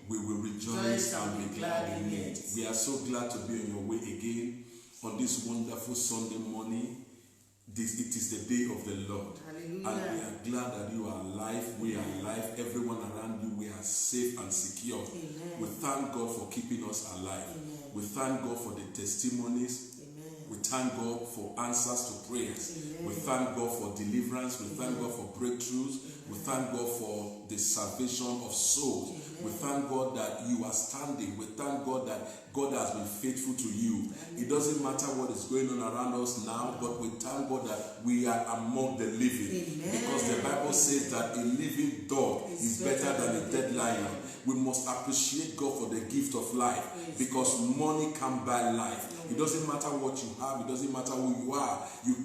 we will rejoice and be glad in it. We are so glad to be on your way again on this wonderful Sunday morning. It is the day of the Lord. Hallelujah. And we are glad that you are alive. We are alive. Everyone around you, we are safe and secure. Amen. We thank God for keeping us alive. Amen. We thank God for the testimonies. Amen. We thank God for answers to prayers. Amen. We thank God for deliverance. We thank God for breakthroughs. We thank God for the salvation of souls. Amen. We thank God that you are standing. We thank God that God has been faithful to you. It doesn't matter what is going on around us now, but we thank God that we are among the living. Amen. Because the Bible says that a living dog is better than a dead lion. We must appreciate God for the gift of life, because money can buy life. It doesn't matter what you have. It doesn't matter who you are. You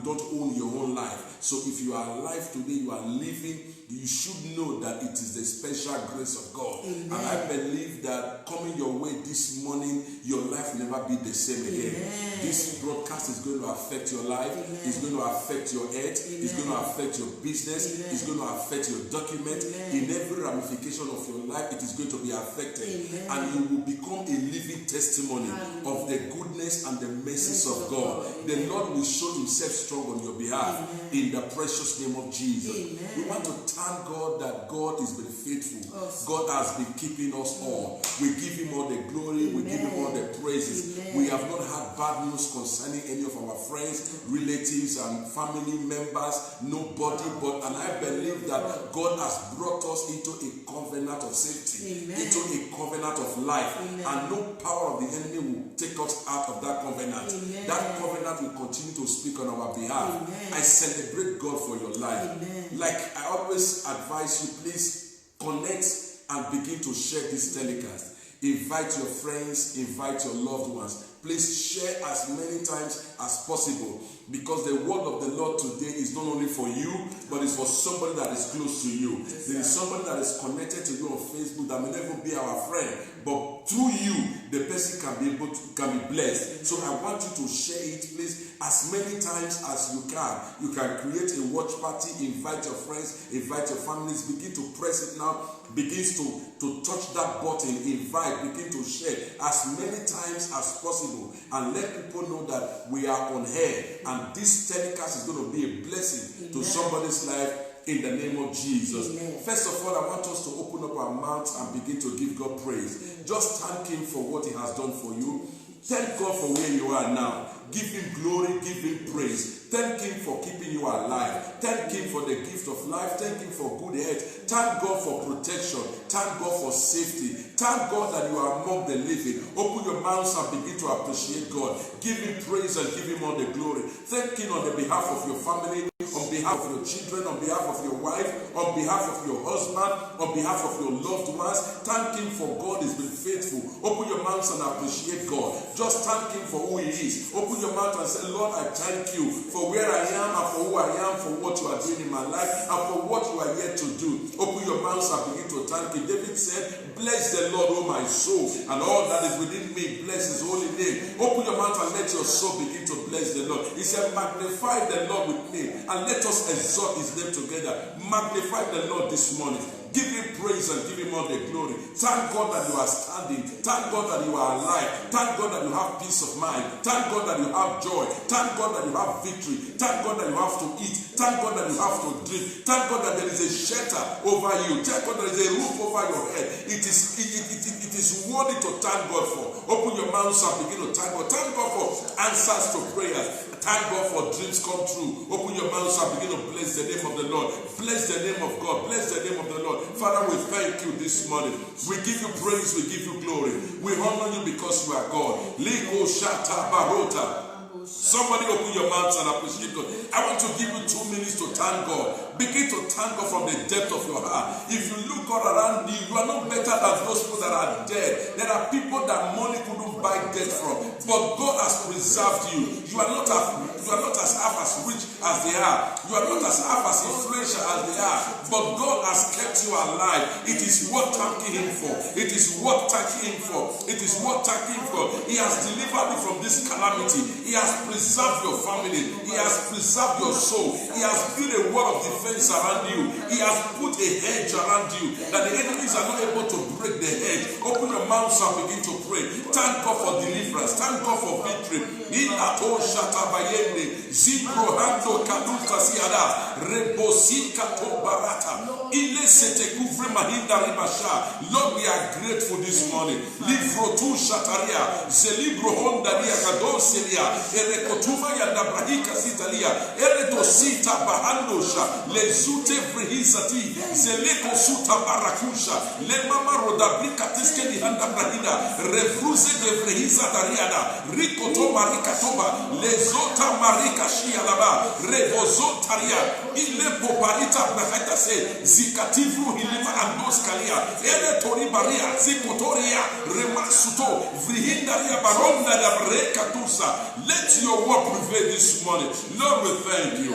don't own your own life. So if you are alive today, you are living, you should know that it is the special grace of God. Amen. And I believe that coming your way this morning, your life will never be the same again. Amen. This broadcast is going to affect your life. Amen. It's going to affect your health. Amen. It's going to affect your business. Amen. It's going to affect your document. Amen. In every ramification of your life, it is going to be affected. Amen. And you will become a living testimony of the goodness and the mercies of God. The Lord will show himself strong on your behalf. Amen. In the precious name of Jesus. Amen. We want to thank God that God has been faithful. Awesome. God has been keeping us all. We give him all the glory. We give him all the praises. Amen. We have not had bad news concerning any of our friends, relatives, and family members. Nobody. And I believe that God has brought us into a covenant of safety, Amen. into a covenant of life. Amen. And no power of the enemy will take us out of that covenant. Amen. That covenant will continue to speak on our behalf. Amen. I celebrate God for your life. Amen. Like I always advise you, please connect and begin to share this telecast. Invite your friends, invite your loved ones. Please share as many times as possible, because the word of the Lord today is not only for you, but it's for somebody that is close to you. There is somebody that is connected to you on Facebook that may never be our friend, but through you, the person can be blessed. So I want you to share it, please, as many times as you can. You can create a watch party, invite your friends, invite your families, begin to press it now, begins to touch that button, invite, begin to share as many times as possible, and let people know that we are on air, and this telecast is going to be a blessing to somebody's life. In the name of Jesus. Amen. First of all, I want us to open up our mouths and begin to give God praise. Just thank him for what he has done for you. Thank God for where you are now. Give him glory, give him praise. Thank him for keeping you alive. Thank him for the gift of life. Thank him for good health. Thank God for protection. Thank God for safety. Thank God that you are among the living. Open your mouths and begin to appreciate God. Give him praise and give him all the glory. Thank him on the behalf of your family, on behalf of your children, on behalf of your wife, on behalf of your husband, on behalf of your loved ones. Thank him for God has been faithful. Open your mouths and appreciate God. Just thank him for who he is. Open your mouth and say, Lord, I thank you for where I am and for who I am, for what you are doing in my life and for what you are yet to do. Open your mouths and begin to thank him. David said, bless the Lord, O my soul, and all that is within me. Bless his holy name. Open your mouth and let your soul begin to bless the Lord. He said, magnify the Lord with me and let us exalt his name together. Magnify the Lord this morning. Give him praise and give him all the glory. Thank God that you are standing. Thank God that you are alive. Thank God that you have peace of mind. Thank God that you have joy. Thank God that you have victory. Thank God that you have to eat. Thank God that you have to drink. Thank God that there is a shelter over you. Thank God there is a roof over your head. It is worthy to thank God for. Open your mouths and begin to thank God. Thank God for answers to prayers. Thank God for dreams come true. Open your mouths and begin to bless the name of the Lord. Bless the name of God. Bless the name of the Lord. Father, we thank you this morning. We give you praise. We give you glory. We honor you because you are God. Liko shata barota. Somebody open your mouths and appreciate God. I want to give you 2 minutes to thank God. Begin to thank God from the depth of your heart. If you look all around you, you are not better than those people that are dead. There are people that money couldn't buy death from. But God has preserved you. You are not as half as rich as they are. You are not as half as influential as they are. But God has kept you alive. It is worth thanking him for. It is worth thanking him for. It is worth thanking him for. He has delivered you from this calamity. He has has preserved your family. He has preserved your soul. He has built a wall of defense around you. He has put a hedge around you that the enemies are not able to break the hedge. Open your mouth and begin to pray. Thank God for deliverance. Thank God for victory. Ilato shatabayende zibrohando kaduka siada rebosika to barata ilesete kuvre mahinda ribasha. Lord, we are grateful this morning. Livro tu shataria zelibro honda dia kadoselia erekotuma ya dabrahika sitalia ereto sita bahandosha lezute vrihizati zeleko suta barakusha le mama rodabrika tiskeli handa brahida refruze de vrihiza dariada rikoto marikatoba lezota marika shialaba revozotaria ile poparita brahita se zikativu hilima andoskalia ele tori baria zikotoria remasuto vrihindaria baronda da brekatusa. Let your word prevail this morning. Lord, we thank you.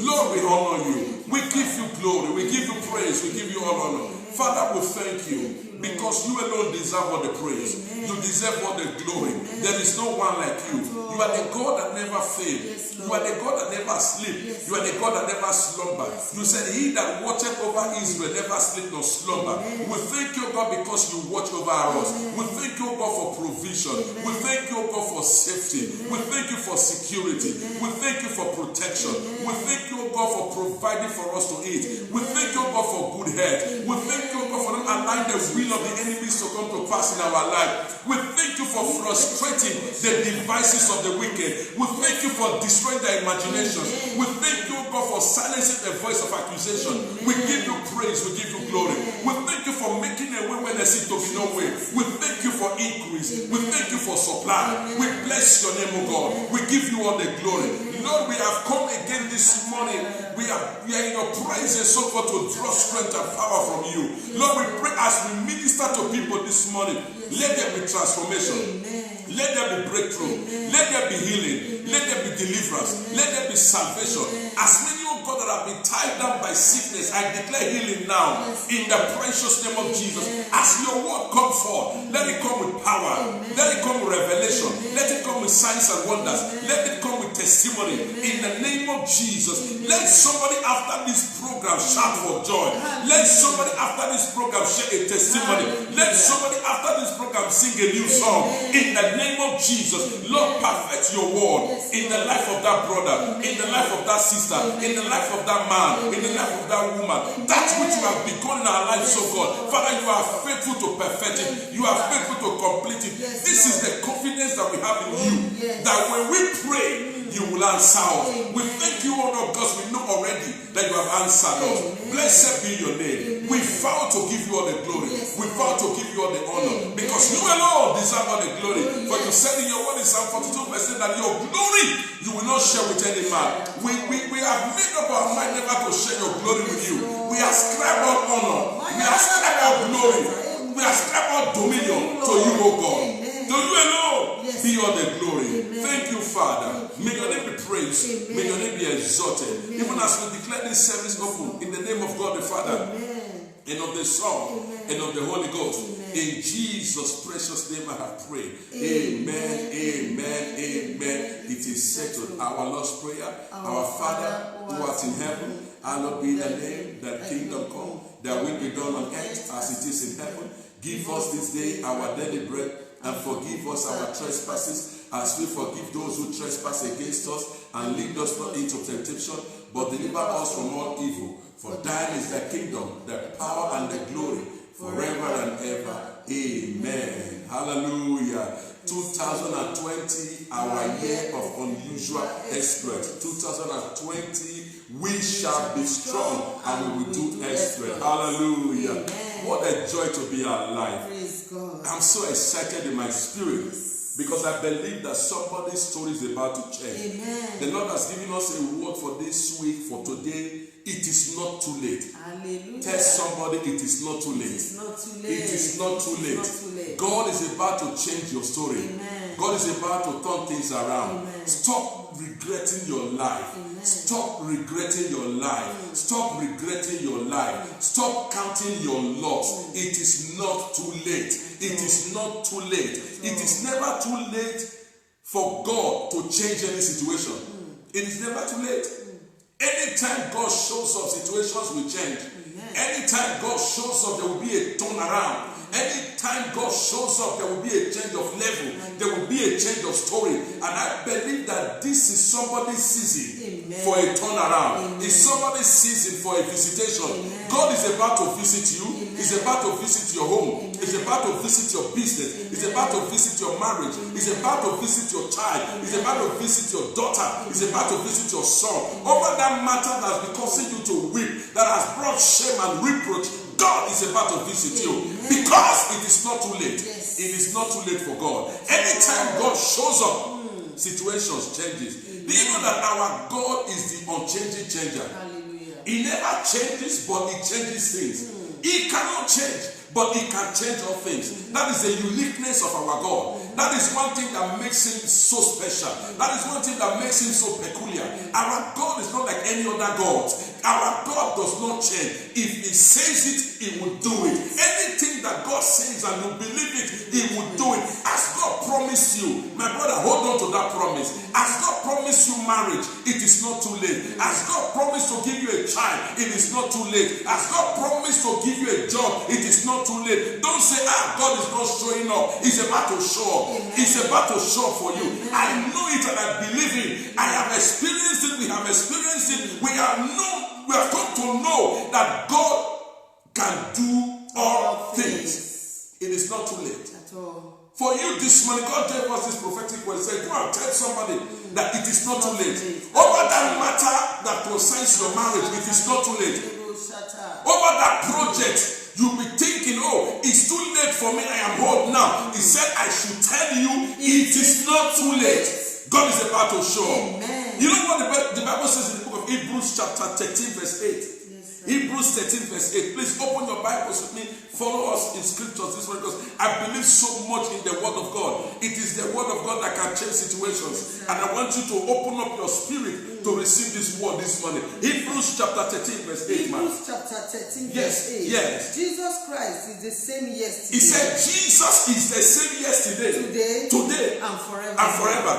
Lord, we honor you. We give you glory. We give you praise. We give you all honor. Father, we thank you because you alone deserve all the praise. You deserve all the glory. There is no one like you. You are the God that never fails. You are the God that never sleeps. You are the God that never slumbers. You said, he that watcheth over Israel never sleep nor slumber. We thank you, God, because you watch over us. We thank you, God, for provision. We thank you, God, for safety. We thank you for security. We thank you for protection. We thank you, God, for providing for us to eat. We thank you, God, for good health. We thank you, God, for not allowing the will of the enemies to come to pass in our life. We thank you for frustrating the devices of the wicked. We thank you for destroying their imagination. We thank you, God, for silencing the voice of accusation. We give you praise. We give you glory. We thank you for making a way when there seems to be no way. We thank you for increase. We thank you for supply. We bless your name, O God. We give you all the glory. Lord, we have come again this morning. We are in your presence, so God, to draw strength and power from you. Lord, we pray as we minister to people this morning. Let there be transformation. Let there be breakthrough. Let there be healing. Let there be deliverance. Let there be salvation. As many, oh God, that have been tied down by sickness, I declare healing now in the precious name of Jesus. As your word comes forth, let it come with power. Let it come with revelation. Let it come with signs and wonders. Let it come with testimony in the name of Jesus. Let somebody after this program shout for joy. Let somebody after this program share a testimony. Let somebody after this program sing a new song in the name of Jesus. Lord, perfect your word in the life of that brother, in the life of that sister, in the life of that man, in the life of that woman. That which you have begun in our lives, so God. Father, you are faithful to perfect it. You are faithful to complete it. This is the confidence that we have in you. That when we pray, you will answer us. We thank you, O Lord, because we know already that you have answered us. Blessed be your name. We vow to give you all the glory. We vow to give you all the honor. Because you alone deserve all the glory. For you said in your word in Psalm 42 verse 8 that your glory you will not share with any man. We have made up our mind never to share your glory with you. We ascribe all honor. We ascribe all glory. We ascribe all dominion to you, O God. To you alone be all the glory. Thank you, Father. May your name be praised. May your name be exalted. Even as we declare this service open in the name of God the Father and of the Son and of the Holy Ghost. In Jesus' precious name I have prayed. Amen, amen, amen. It is settled. Our Lord's Prayer. Our Father who art in heaven, hallowed be thy name, thy kingdom come, thy will be done on earth as it is in heaven. Give us this day our daily bread, and forgive us our trespasses as we forgive those who trespass against us, and lead us not into temptation, but deliver us from all evil. For thine is the kingdom, the power, and the glory, forever and ever. Amen. Hallelujah. 2020, our year of unusual exploit. 2020, we shall be strong and we will do exploit. Hallelujah. What a joy to be alive. I'm so excited in my spirit because I believe that somebody's story is about to change. Amen. The Lord has given us a word for this week, for today. It is not too late. Hallelujah. Tell somebody it is not too late. It is not too late. It is not too late. Not too late. God is about to change your story. Amen. God is about to turn things around. Amen. Stop regretting your life. Amen. Stop regretting your life. Stop regretting your life. Stop counting your loss. It is not too late. It is not too late. It is never too late for God to change any situation. It is never too late. Anytime God shows up, situations will change. Anytime God shows up, there will be a turnaround. Anytime God shows up, there will be a change of level. There will be a change of story. And I believe that this is somebody's season for a turnaround. It's somebody's season for a visitation. God is about to visit you. He's about to visit your home. He's about to visit your business. He's about to visit your marriage. He's about to visit your child. He's about to visit your daughter. He's about to visit your son. Over that matter that has been causing you to weep, that has brought shame and reproach, God is about to visit you. Because it is not too late. It is not too late for God. Anytime God shows up, situations changes. Do you know that our God is the unchanging changer? Hallelujah. He never changes, but he changes things. He cannot change, but he can change all things. That is the uniqueness of our God. That is one thing that makes him so special. That is one thing that makes him so peculiar. Our God is not like any other God. Our God does not change. If he says it, he will do it. Anything that God says and you believe it, he will do it. As God promised you, my brother, hold on to that promise. As God promised you marriage, it is not too late. As God promised to give you a child, it is not too late. As God promised to give you a job, it is not too late. Don't say, God is not showing up. He's about to show up. He's about to show up for you. I know it and I believe it. I have experienced it. We have experienced it. We have come to know that God can do all things. It is not too late. At all. For you this morning, God gave us this prophetic word. He said, go and tell somebody that it is not too late. Over that matter that concerns your marriage, it is not too late. Over that project, you'll be thinking, it's too late for me. I am old now. He said, I should tell you, it is not too late. God is about to show up. You know what the Bible says in the book of Hebrews chapter 13 verse 8? Hebrews 13 verse 8. Please open your Bibles with me. Follow us in scriptures this morning, because I believe so much in the word of God. It is the word of God that can change situations. And I want you to open up your spirit to receive this word this morning. Hebrews chapter 13 verse 8. Hebrews chapter 13 verse 8. Yes. Jesus Christ is the same yesterday. He said Jesus is the same yesterday. Today. And forever. And forever.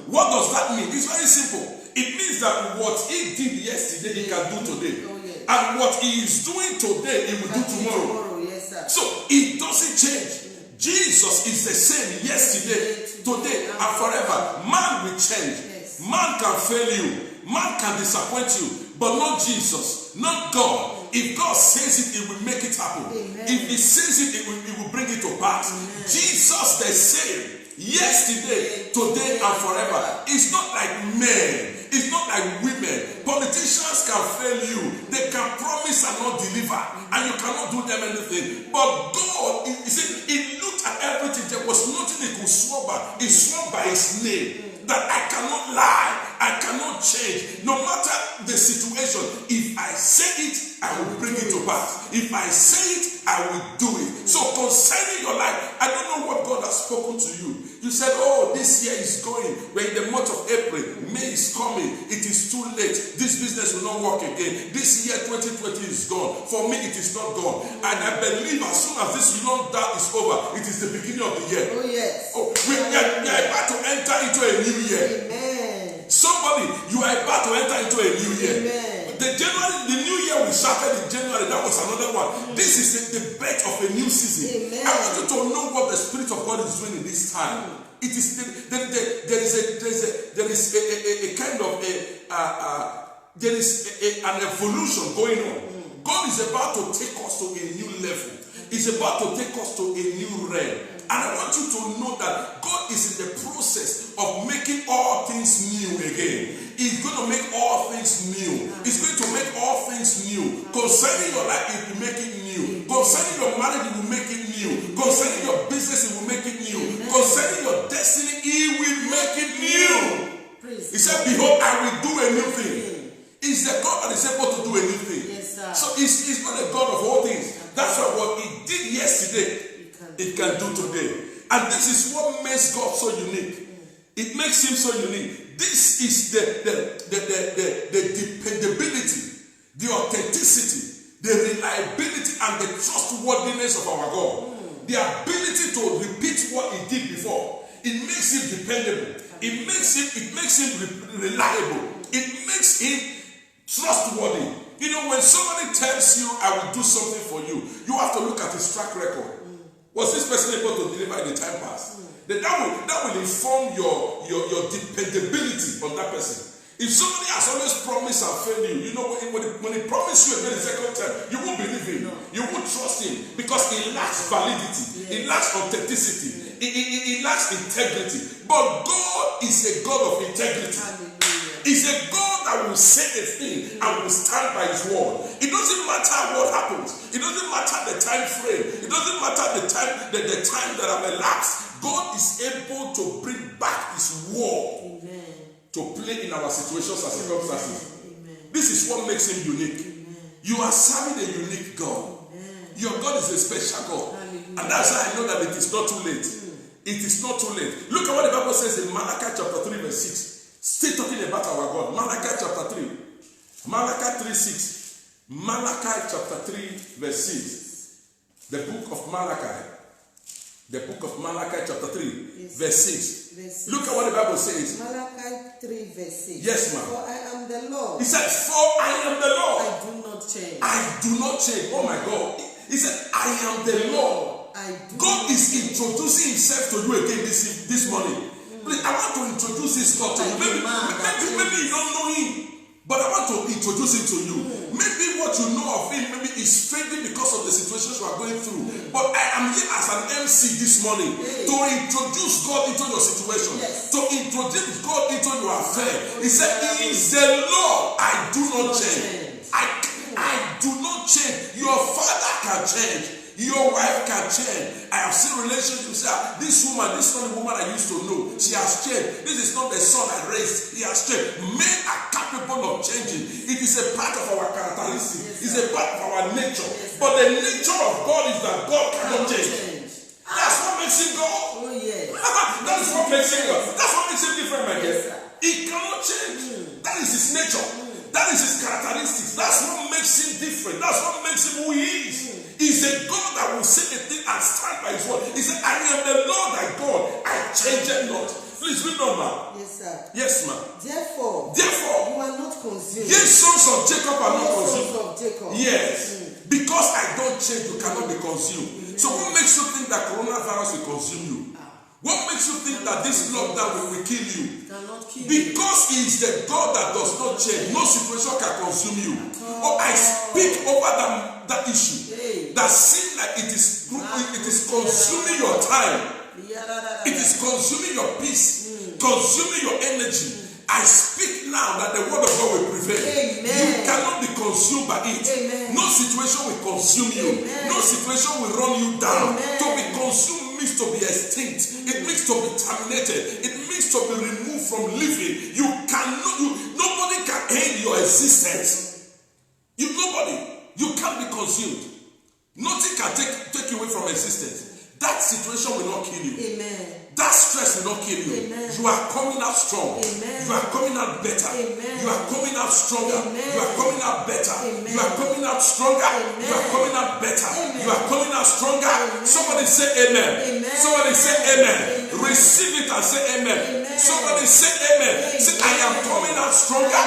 What does that mean? It's very simple. It means that what he did yesterday, he can do today. And what he is doing today, he will do tomorrow. Yes, sir. So it doesn't change. Jesus is the same yesterday, today, and forever. Man will change. Man can fail you. Man can disappoint you. But not Jesus. Not God. If God says it, he will make it happen. If he says it, he will bring it to pass. Jesus the same yesterday, today, and forever. It's not like men. It's not like women. Politicians can fail you. They can promise and not deliver. And you cannot do them anything. But God, he said, he looked at everything. There was nothing he could swear by. He swore by his name. That I cannot lie. I cannot change. No matter the situation, if I say it, I will bring it to pass. If I say it, I will do it. So concerning your life, I don't know what God has spoken to you. You said, this year is going. We're in the month of April. May is coming. It is too late. This business will not work again. This year 2020 is gone. For me, it is not gone. And I believe as soon as this long that is over, it is the beginning of the year. Oh, yes. We are about to enter into a new year. Amen. Somebody, you are about to enter into a new year. Amen. The new year we started in January. That was another one. This is the birth of a new season. Amen. I want you to know what the Spirit of God is doing in this time. It is there is a kind of an evolution going on. God is about to take us to a new level. He's about to take us to a new realm. And I want you to know that God is in the process of making all things new again. He's going to make all things new. He's going to make all things new. Concerning your life, He will make it new. Concerning your marriage, He will make it new. Concerning your business, He will make it new. Concerning your destiny, He will make it new. He said, behold, I will do a new thing. He's the God that is able to do a new thing. So he's not a God of all things. That's why what He did yesterday, it can do today. And this is what makes God so unique. It makes Him so unique. This is the dependability, the authenticity, the reliability, and the trustworthiness of our God. The ability to repeat what He did before. It makes Him dependable. It makes him reliable. It makes him trustworthy. You know, when somebody tells you, I will do something for you, you have to look at his track record. Was this person able to deliver in the time past? Then that will inform your dependability on that person. If somebody has always promised and failed you, you know, when he promised you again the second time, you won't believe him. You won't trust him because he lacks validity. He lacks authenticity. He lacks integrity. But God is a God of integrity. He's a God that will say a thing and will stand by his word. It doesn't matter what happens. It doesn't matter the time frame. It doesn't matter the time that have elapsed. God is able to bring back his word to play in our situations and circumstances. This is what makes him unique. You are serving a unique God. Your God is a special God. And that's how I know that it is not too late. It is not too late. Look at what the Bible says in Malachi chapter 3 verse 6. Still talking about our God. Malachi chapter 3. Malachi 3:6. Malachi chapter 3 verse 6. The book of Malachi. The book of Malachi chapter 3 verse 6. Look at what the Bible says. Malachi 3 verse 6. Yes, ma'am. For I am the Lord. He said, for I am the Lord. I do not change. I do not change. Oh my God. He said, I am the Lord. God is introducing himself to you again this morning. Please, I want to introduce this God to you. Maybe you don't know him, but I want to introduce him to you. Maybe what you know of him maybe is strangely because of the situations you are going through. But I am here as an MC this morning to introduce God into your situation, to introduce God into your affair. He said, he is the Lord. I do not change. I do not change. Your father can change. Your wife can change. I have seen relationships. This woman, this is not the woman I used to know. She has changed. This is not the son I raised. He has changed. Men are capable of changing. It is a part of our characteristics. It's a part of our nature. But the nature of God is that God cannot change. That's what makes him God. Oh, yes. That's what makes him God. That's what makes him different, my dear. He cannot change. That is his nature. That is his characteristics. That's what makes him different. That's what makes him who he is. He's a God that will say a thing and stand by his word. He said, I am the Lord thy God. I change it not. Please read on, ma'am. Yes, sir. Yes, ma'am. Therefore, you are not consumed. Yes, sons of Jacob are not consumed. Sons of Jacob. Yes. Because I don't change, you cannot be consumed. So what makes you think that coronavirus will consume you? What makes you think that this lockdown will kill you? Because he is the God that does not change. No situation can consume you. Oh, I speak over that issue that seems like it is consuming your time. It is consuming your peace, consuming your energy. I speak now that the word of God will prevail. Amen. You cannot be consumed by it. Amen. No situation will consume you. Amen. No situation will run you down. Amen. To be consumed means to be extinct. It means to be terminated. It means to be removed from living. Nobody can end your existence. Nobody. You can't be consumed. Nothing can take you away from existence. That situation will not kill you. Amen. That stress will not kill you. Amen. You are coming out strong. Amen. You are coming out better. Amen. You are coming out stronger. Amen. You are coming out better. Amen. You are coming out stronger. Amen. You are coming out better. Amen. You are coming out stronger. Amen. Somebody say amen. Amen. Somebody say amen. Amen. Receive it and say amen. Amen. Somebody say amen. Amen. Say, I am coming out stronger.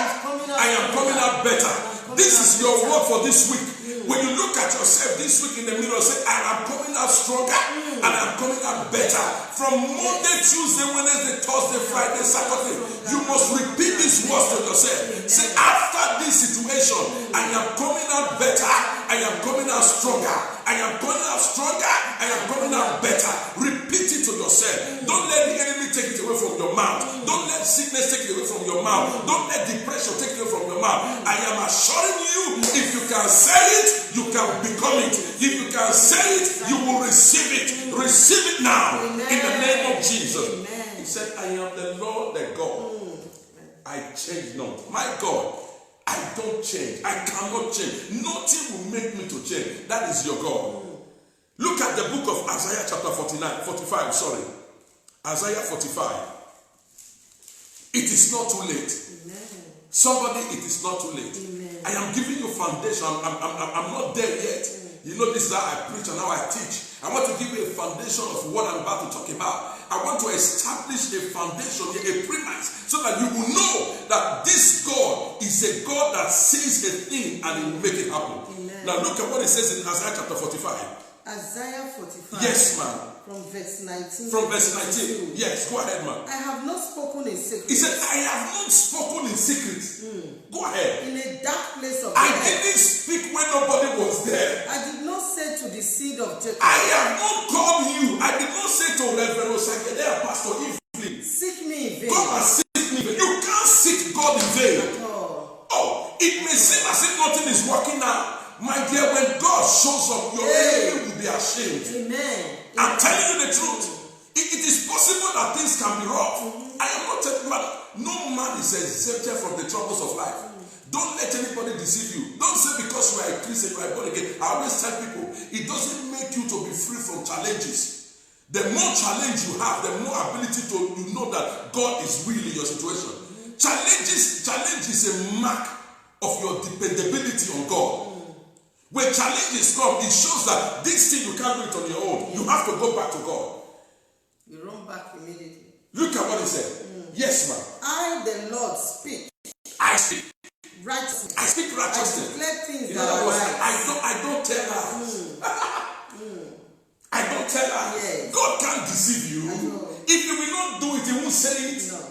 I am coming out better. This is your word for this week. When you look at yourself this week in the mirror, say, I am coming out stronger and I am coming out better. From Monday, Tuesday, Wednesday, Thursday, Friday, Saturday, you must repeat these words to yourself. Say, after this situation, I am coming out better. I am coming out stronger. I am coming out stronger. I am coming out better. Repeat it to yourself. Don't let the enemy take it away from your mouth. Don't let sickness take it away from your mouth. Don't let depression take it away from your mouth. I am assuring you, if you can say it, you can become it. If you can say it, you will receive it. Receive it now. Amen. In the name of Jesus. Amen. He said, I am the Lord, the God. I change not. My God, I don't change. I cannot change. Nothing will make me to change. That is your God. Look at the book of Isaiah chapter 45. Isaiah 45. It is not too late. Amen. Somebody, it is not too late. Amen. I am giving you foundation. I'm not there yet. You know, this is how I preach and how I teach. I want to give you a foundation of what I'm about to talk about. I want to establish a foundation, a premise, so that you will know that this God is a God that says a thing and he will make it happen. Amen. Now look at what it says in Isaiah chapter 45. Isaiah 45. Yes, ma'am. From verse 19. From verse 19. Yes, go ahead, ma'am. I have not spoken in secret. He said, I have not spoken in secret. Go ahead. In a dark place of the I earth. didn't speak when nobody was there. I did not say to the seed of Jacob, I have not called you. I did not say to Reverend Osagede, Pastor Evelyn, seek me in vain. come and seek me. You can't seek God in vain. At all. Oh, it may seem as if nothing is working out. My dear, when God shows up, your enemy will be ashamed. Amen. I'm telling you the truth. It is possible that things can be rough. I am not telling you, no man is exempted from the troubles of life. Don't let anybody deceive you. Don't say because you are a Christian, you are born again. I always tell people, it doesn't make you to be free from challenges. The more challenge you have, the more ability to know that God is real in your situation. Challenge is a mark of your dependability on God. When challenges come, it shows that this thing you can't do it on your own. You have to go back to God. You run back immediately. Look at what he said. Yes, ma'am. I, the Lord, speak I speak. righteousness. I speak I righteousness. declare things In that other are words, right. I don't tell lies. I don't tell lies. Yes. God can't deceive you. I know. If you will not do it, he won't say it. No.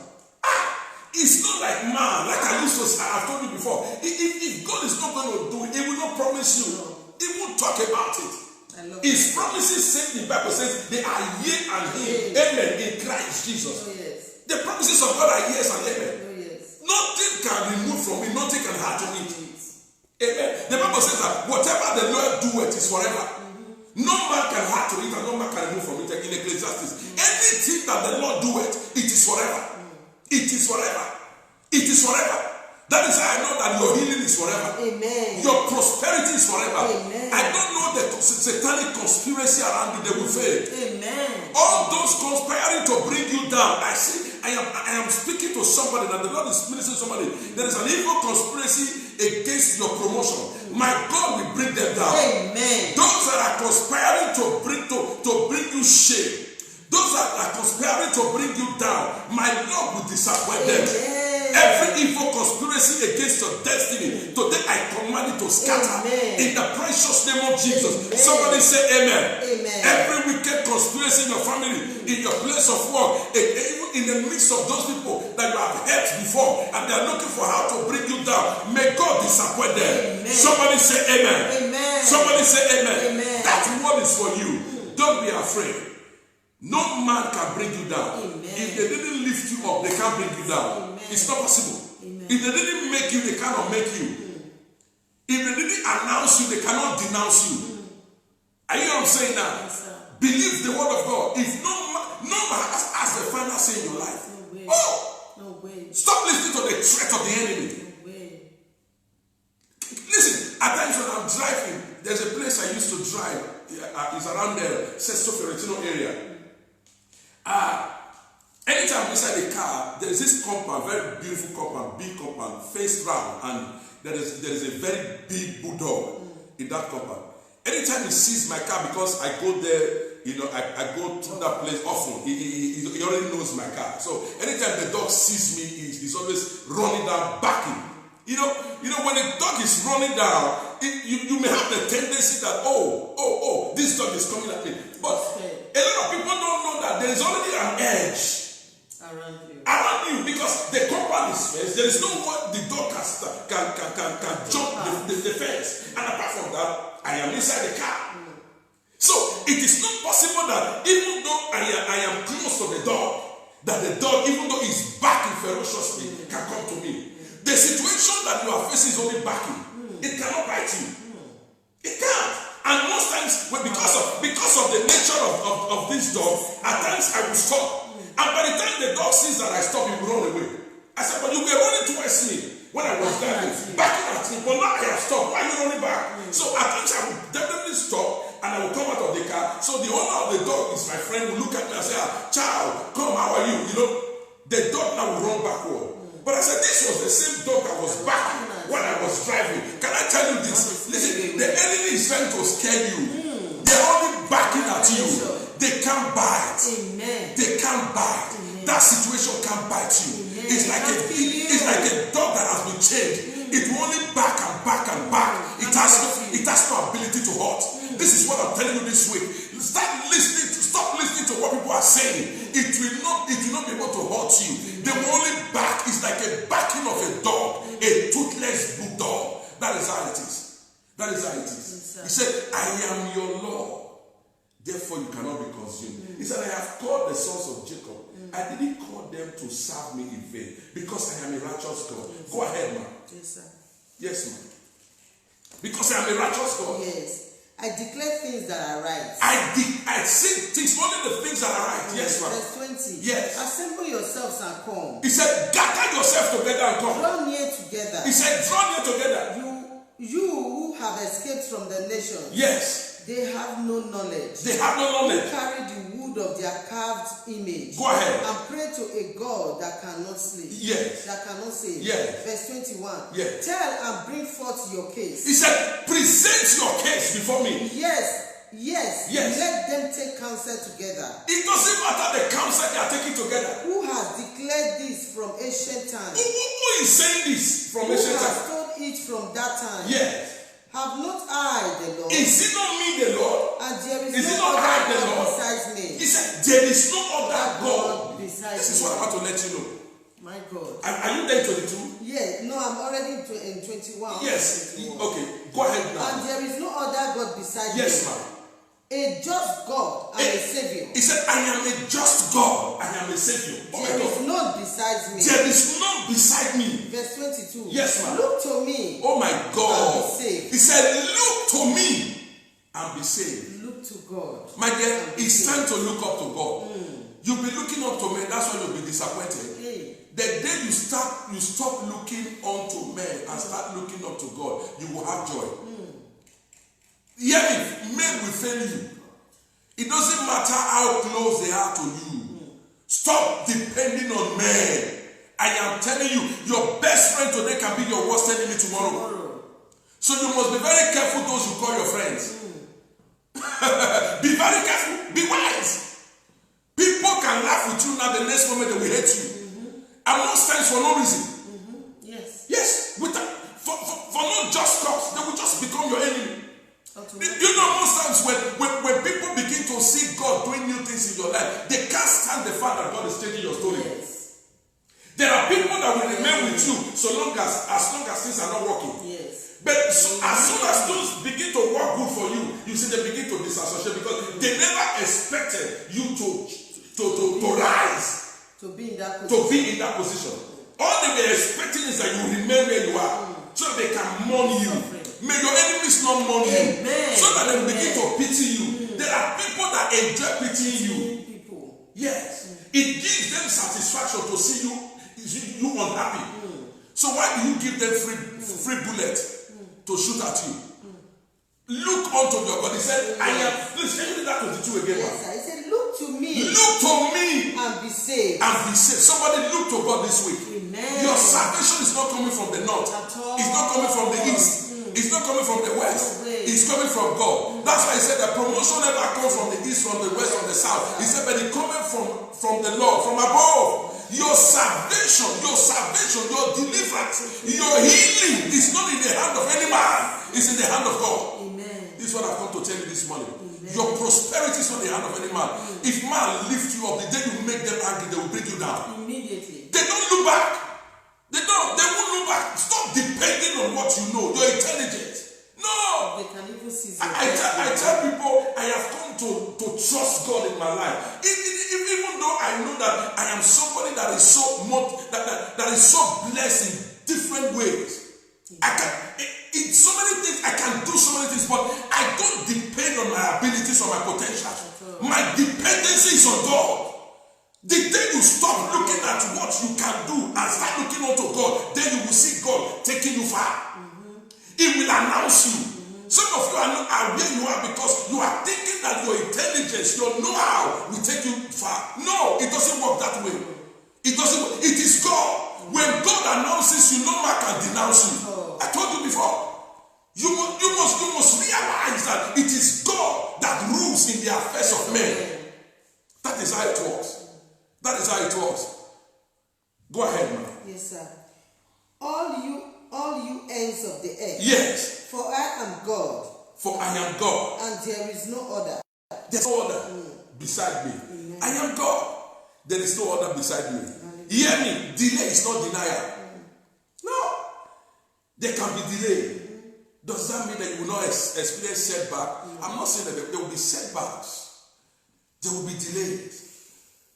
It's not like man, like I used to say, I've told you before. If God is not going to do it, he will not promise you. No. He won't talk about it. I love His that. promises, say the Bible says, they are yea and amen in Christ Jesus. Oh, yes. The promises of God are yes and amen. Oh, yes. Nothing can remove from it, nothing can add to it. Amen. The Bible says that whatever the Lord doeth is forever. No man can add to it and no man can remove from it. In Ecclesiastes, anything that the Lord doeth, it is forever. It is forever. It is forever. That is how I know that your healing is forever. Amen. Your prosperity is forever. Amen. I don't know the satanic conspiracy around you, they will fail. Amen. All those conspiring to bring you down. I am speaking to somebody that the Lord is ministering to somebody. There is an evil conspiracy against your promotion. My God will bring them down. Amen. Those that are conspiring to bring you shame. Those that are conspiring to bring you down, my Lord will disappoint them. Every evil conspiracy against your destiny, today I command it to scatter. In the precious name of Jesus. Somebody say amen. Amen. Every wicked conspiracy in your family, in your place of work, even in the midst of those people that you have helped before, and they are looking for how to bring you down, may God disappoint them. Amen. Somebody say amen. Amen. Somebody say amen. Amen. That word is for you. Don't be afraid. No man can bring you down. Amen. If they didn't lift you up, they can't bring you down. Amen. It's not possible. Amen. If they didn't make you, they cannot make you. If they didn't announce you, they cannot denounce you. Are you know what I'm saying now? Yes, sir. Believe the word of God. If no man has the final say in your life. No way. Oh, No way. stop listening to the threat of the enemy. No way. Listen, at times when I'm driving, there's a place I used to drive. It's around the Sesto Fiorentino area. Anytime I'm inside the car, there is this compound, very beautiful compound, big compound, faced round, and there is a very big bulldog in that compound. Anytime he sees my car, because I go there, I go through that place often. He already knows my car. So anytime the dog sees me, he's always running down, backing. You know, when a dog is running down, you may have the tendency that, this dog is coming at me. But a lot of people don't know that there is already an edge around you because the compound is fenced. There is no way the dog can jump the fence. And apart from that, I am inside the car. So it is not possible that even though I am close to the dog, that the dog, even though he's barking ferociously, can come to me. The situation that you are facing is only barking. It cannot bite you. It can't. And most times, because of the nature of this dog, at times I will stop. And by the time the dog sees that I stop, he will run away. I said, but you were running towards me when I was driving, backing at me. But now I have stopped. Why are you running back? So at times I will definitely stop and I will come out of the car. So the owner of the dog is my friend, will look at me and say, child, come, how are you? The dog now will run backward. But I said, this was the same dog that was backing when I was driving. Can I tell you this? Listen, the enemy is trying to scare you. They're only backing at you. They can't bite. Amen. They can't bite. Amen. That situation can't bite you. Amen. It's like a dog that has been chained. It will only back and back and back. It has no ability to hurt. This is what I'm telling you this week. Stop listening to what people are saying. It will not be able to hurt you. They will only back. It's like a backing of a dog, a toothless bulldog. That is how it is. That is how it is. He said, I am your Lord. Therefore, you cannot be consumed. He said, I have called the sons of Jacob. I didn't call them to serve me in vain because I am a righteous God. Yes. Go ahead, ma'am. Yes, sir. Yes, ma'am. Because I am a righteous God. Yes. I declare things that are right. I say things, only the things that are right. Yes, ma'am. Verse 20. Yes. Assemble yourselves and come. He said, gather yourself together and come. Draw near together. He said, draw near together. You who have escaped from the nations. Yes. They have no knowledge. They have no knowledge. Who carry the wood of their carved image. Go ahead. And pray to a God that cannot slay. Yes. That cannot save. Yes. Verse 21. Yes. Tell and bring forth your case. He said, present your case before me. Yes. Yes. Let them take counsel together. It doesn't matter the counsel they are taking together. Who has declared this from ancient times? Who is saying this from ancient times? Who has told it from that time? Yes. Have not I the Lord? Is it not me the Lord? And there is it no not I other the God Lord? besides me. He said, there is no other God besides This is what I want to let you know. My God. Are you there in 22? Yeah, no, I'm already in 21. Yes. 21. Okay, go ahead now. And there is no other God besides me. Yes, ma'am. A just God and a Savior. He said, I am a just God. I am a Savior. Oh there is none besides me. There is none beside me. Verse 22. Yes, ma'am. Look to me. Oh my God. And be saved. He said, look to me and be saved. Look to God. My dear, it's time to look up to God. You'll be looking up to men. That's why you'll be disappointed. Hey. The day you stop looking unto men and start looking up to God, you will have joy. Hear me, men will fail you. It doesn't matter how close they are to you. Stop depending on men. I am telling you, your best friend today can be your worst enemy tomorrow. So you must be very careful those you call your friends. Be very careful. Be wise. People can laugh with you now, the next moment they will hate you. And most times for no reason. Yes. Yes. For no just cause, they will just become your enemy. You know, most times when people begin to see God doing new things in your life, they can't stand the fact that God is changing your story. Yes. There are people that will remain with you so long as things are not working. Yes. But as soon as those begin to work good for you, you see they begin to disassociate because they never expected you to rise. To be in that position. All they were expecting is that you remain where you are so they can mourn you. May your enemies not mourn you. So that they begin to pity you. There are people that enjoy pitying you. Yes. It gives them satisfaction to see you unhappy. So why do you give them free bullet to shoot at you? Look unto your God. He said, I am. Please, can you read that 22 again? Yes, sir. He said, look to me. Look to me. And be saved. And be saved. Somebody look to God this week. Amen. Your salvation is not coming from the north. It's not coming from the east. It's not coming from the west. It's coming from God. That's why he said that promotion never comes from the east, from the west, from the south. He said, but it coming from the Lord, from above. Your salvation, your deliverance, your healing is not in the hand of any man. It's in the hand of God. Amen. This is what I've come to tell you this morning. Amen. Your prosperity is not in the hand of any man. If man lift you up, the day you make them angry, they will bring you down. Immediately. They don't look back. They won't look back. Stop depending on what you know. Your intelligence. No. They can even see. I tell people I have come to trust God in my life. Even though I know that I am somebody that is so that is so blessed in different ways. I can in so many things I can do so many things, but I don't depend on my abilities or my potential. My dependency is on God. The day you stop looking at what you can do and start looking unto God, then you will see God taking you far. He will announce you. Some of you are not where you are because you are thinking that your intelligence, your know-how will take you far. No, it doesn't work that way. It doesn't work. It is God. When God announces you, no man can denounce you. I told you before. You must realize that it is God that rules in the affairs of men. That is how it works. That is how it works. Go ahead, man. Yes, sir. All you ends of the earth. Yes. For I am God. For I am God. And there is no other. There's no other beside me. Amen. I am God. There is no other beside me. Hear me. Delay is not denial. No. There can be delay. Does that mean that you will not experience setback? I'm not saying that there will be setbacks. There will be delays.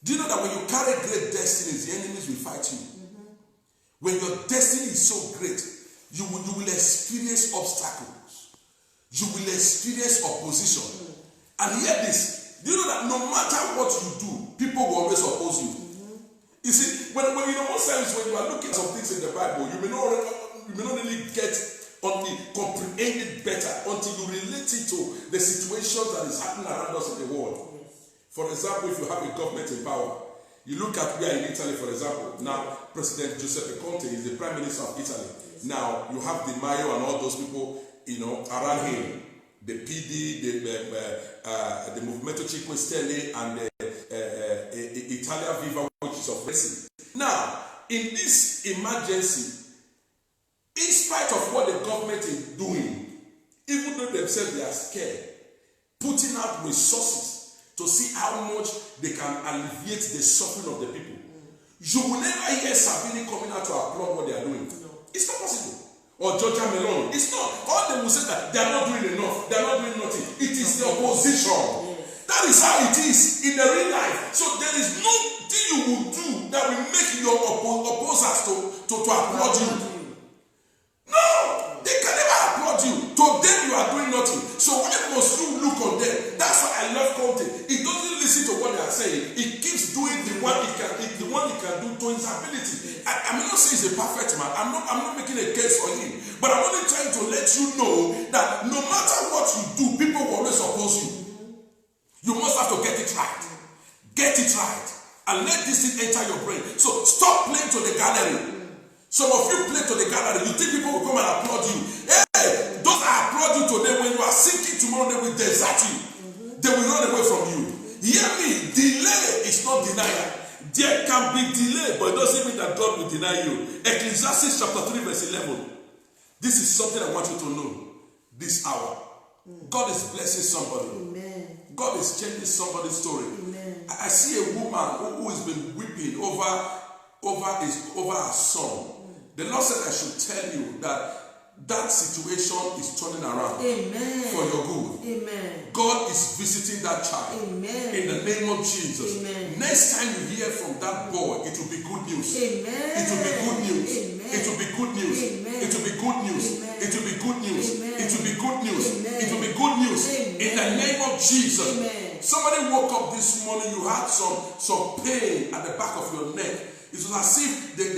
Do you know that when you carry great destinies, the enemies will fight you? When your destiny is so great, you will experience obstacles. You will experience opposition. And hear this. Do you know that no matter what you do, people will always oppose you? You see, when most times when you are looking at some things in the Bible, you may not really comprehend it better until you relate it to the situation that is happening around us in the world. For example, if you have a government in power, you look at where in Italy, for example, now President Giuseppe Conte is the Prime Minister of Italy. Now you have Di Maio and all those people, around him, the PD, the Movimento 5 Stelle, and the Italia Viva, which is of Racing. Now, in this emergency, in spite of what the government is doing, even though themselves they are scared, putting out resources to see how much they can alleviate the suffering of the people. You will never hear Salvini coming out to applaud what they are doing. No. It's not possible. Or Giorgia Meloni. It's not. All they will say that they are not doing enough. They are not doing nothing. It is the opposition. Yes. That is how it is in the real life. So there is nothing you will do that will make your opposers to applaud you. No, they can never applaud you. To them, you are doing nothing. So why must you look on them? That's why I love Conte. He doesn't listen to what they are saying. He keeps doing the one he can do to his ability. I may not say he's a perfect man. I'm not making a case for him. But I'm only trying to let you know that no matter what you do, people will always oppose you. You must have to get it right. Get it right. And let this thing enter your brain. So stop playing to the gallery. Some of you play to the gallery. You think people will come and applaud you. Hey, those that applaud you today, when you are sinking tomorrow, they will desert you. They will run away from you. Hear me. Delay is not denial. There can be delay, but it doesn't mean that God will deny you. Ecclesiastes chapter 3 verse 11. This is something I want you to know this hour. God is blessing somebody. Amen. God is changing somebody's story. Amen. I see a woman who has been weeping over her son. The Lord said I should tell you that situation is turning around. Amen. For your good. Amen. God is visiting that child. Amen. In the name of Jesus. Amen. Next time you hear from that boy, it will be good news. Amen. It will be good news. Amen. It will be good news. Amen. It will be good news. Amen. It will be good news. Amen. It will be good news. Amen. It will be good news. Amen. In the name of Jesus. Amen. Somebody woke up this morning, you had some pain at the back of your neck. It was as if they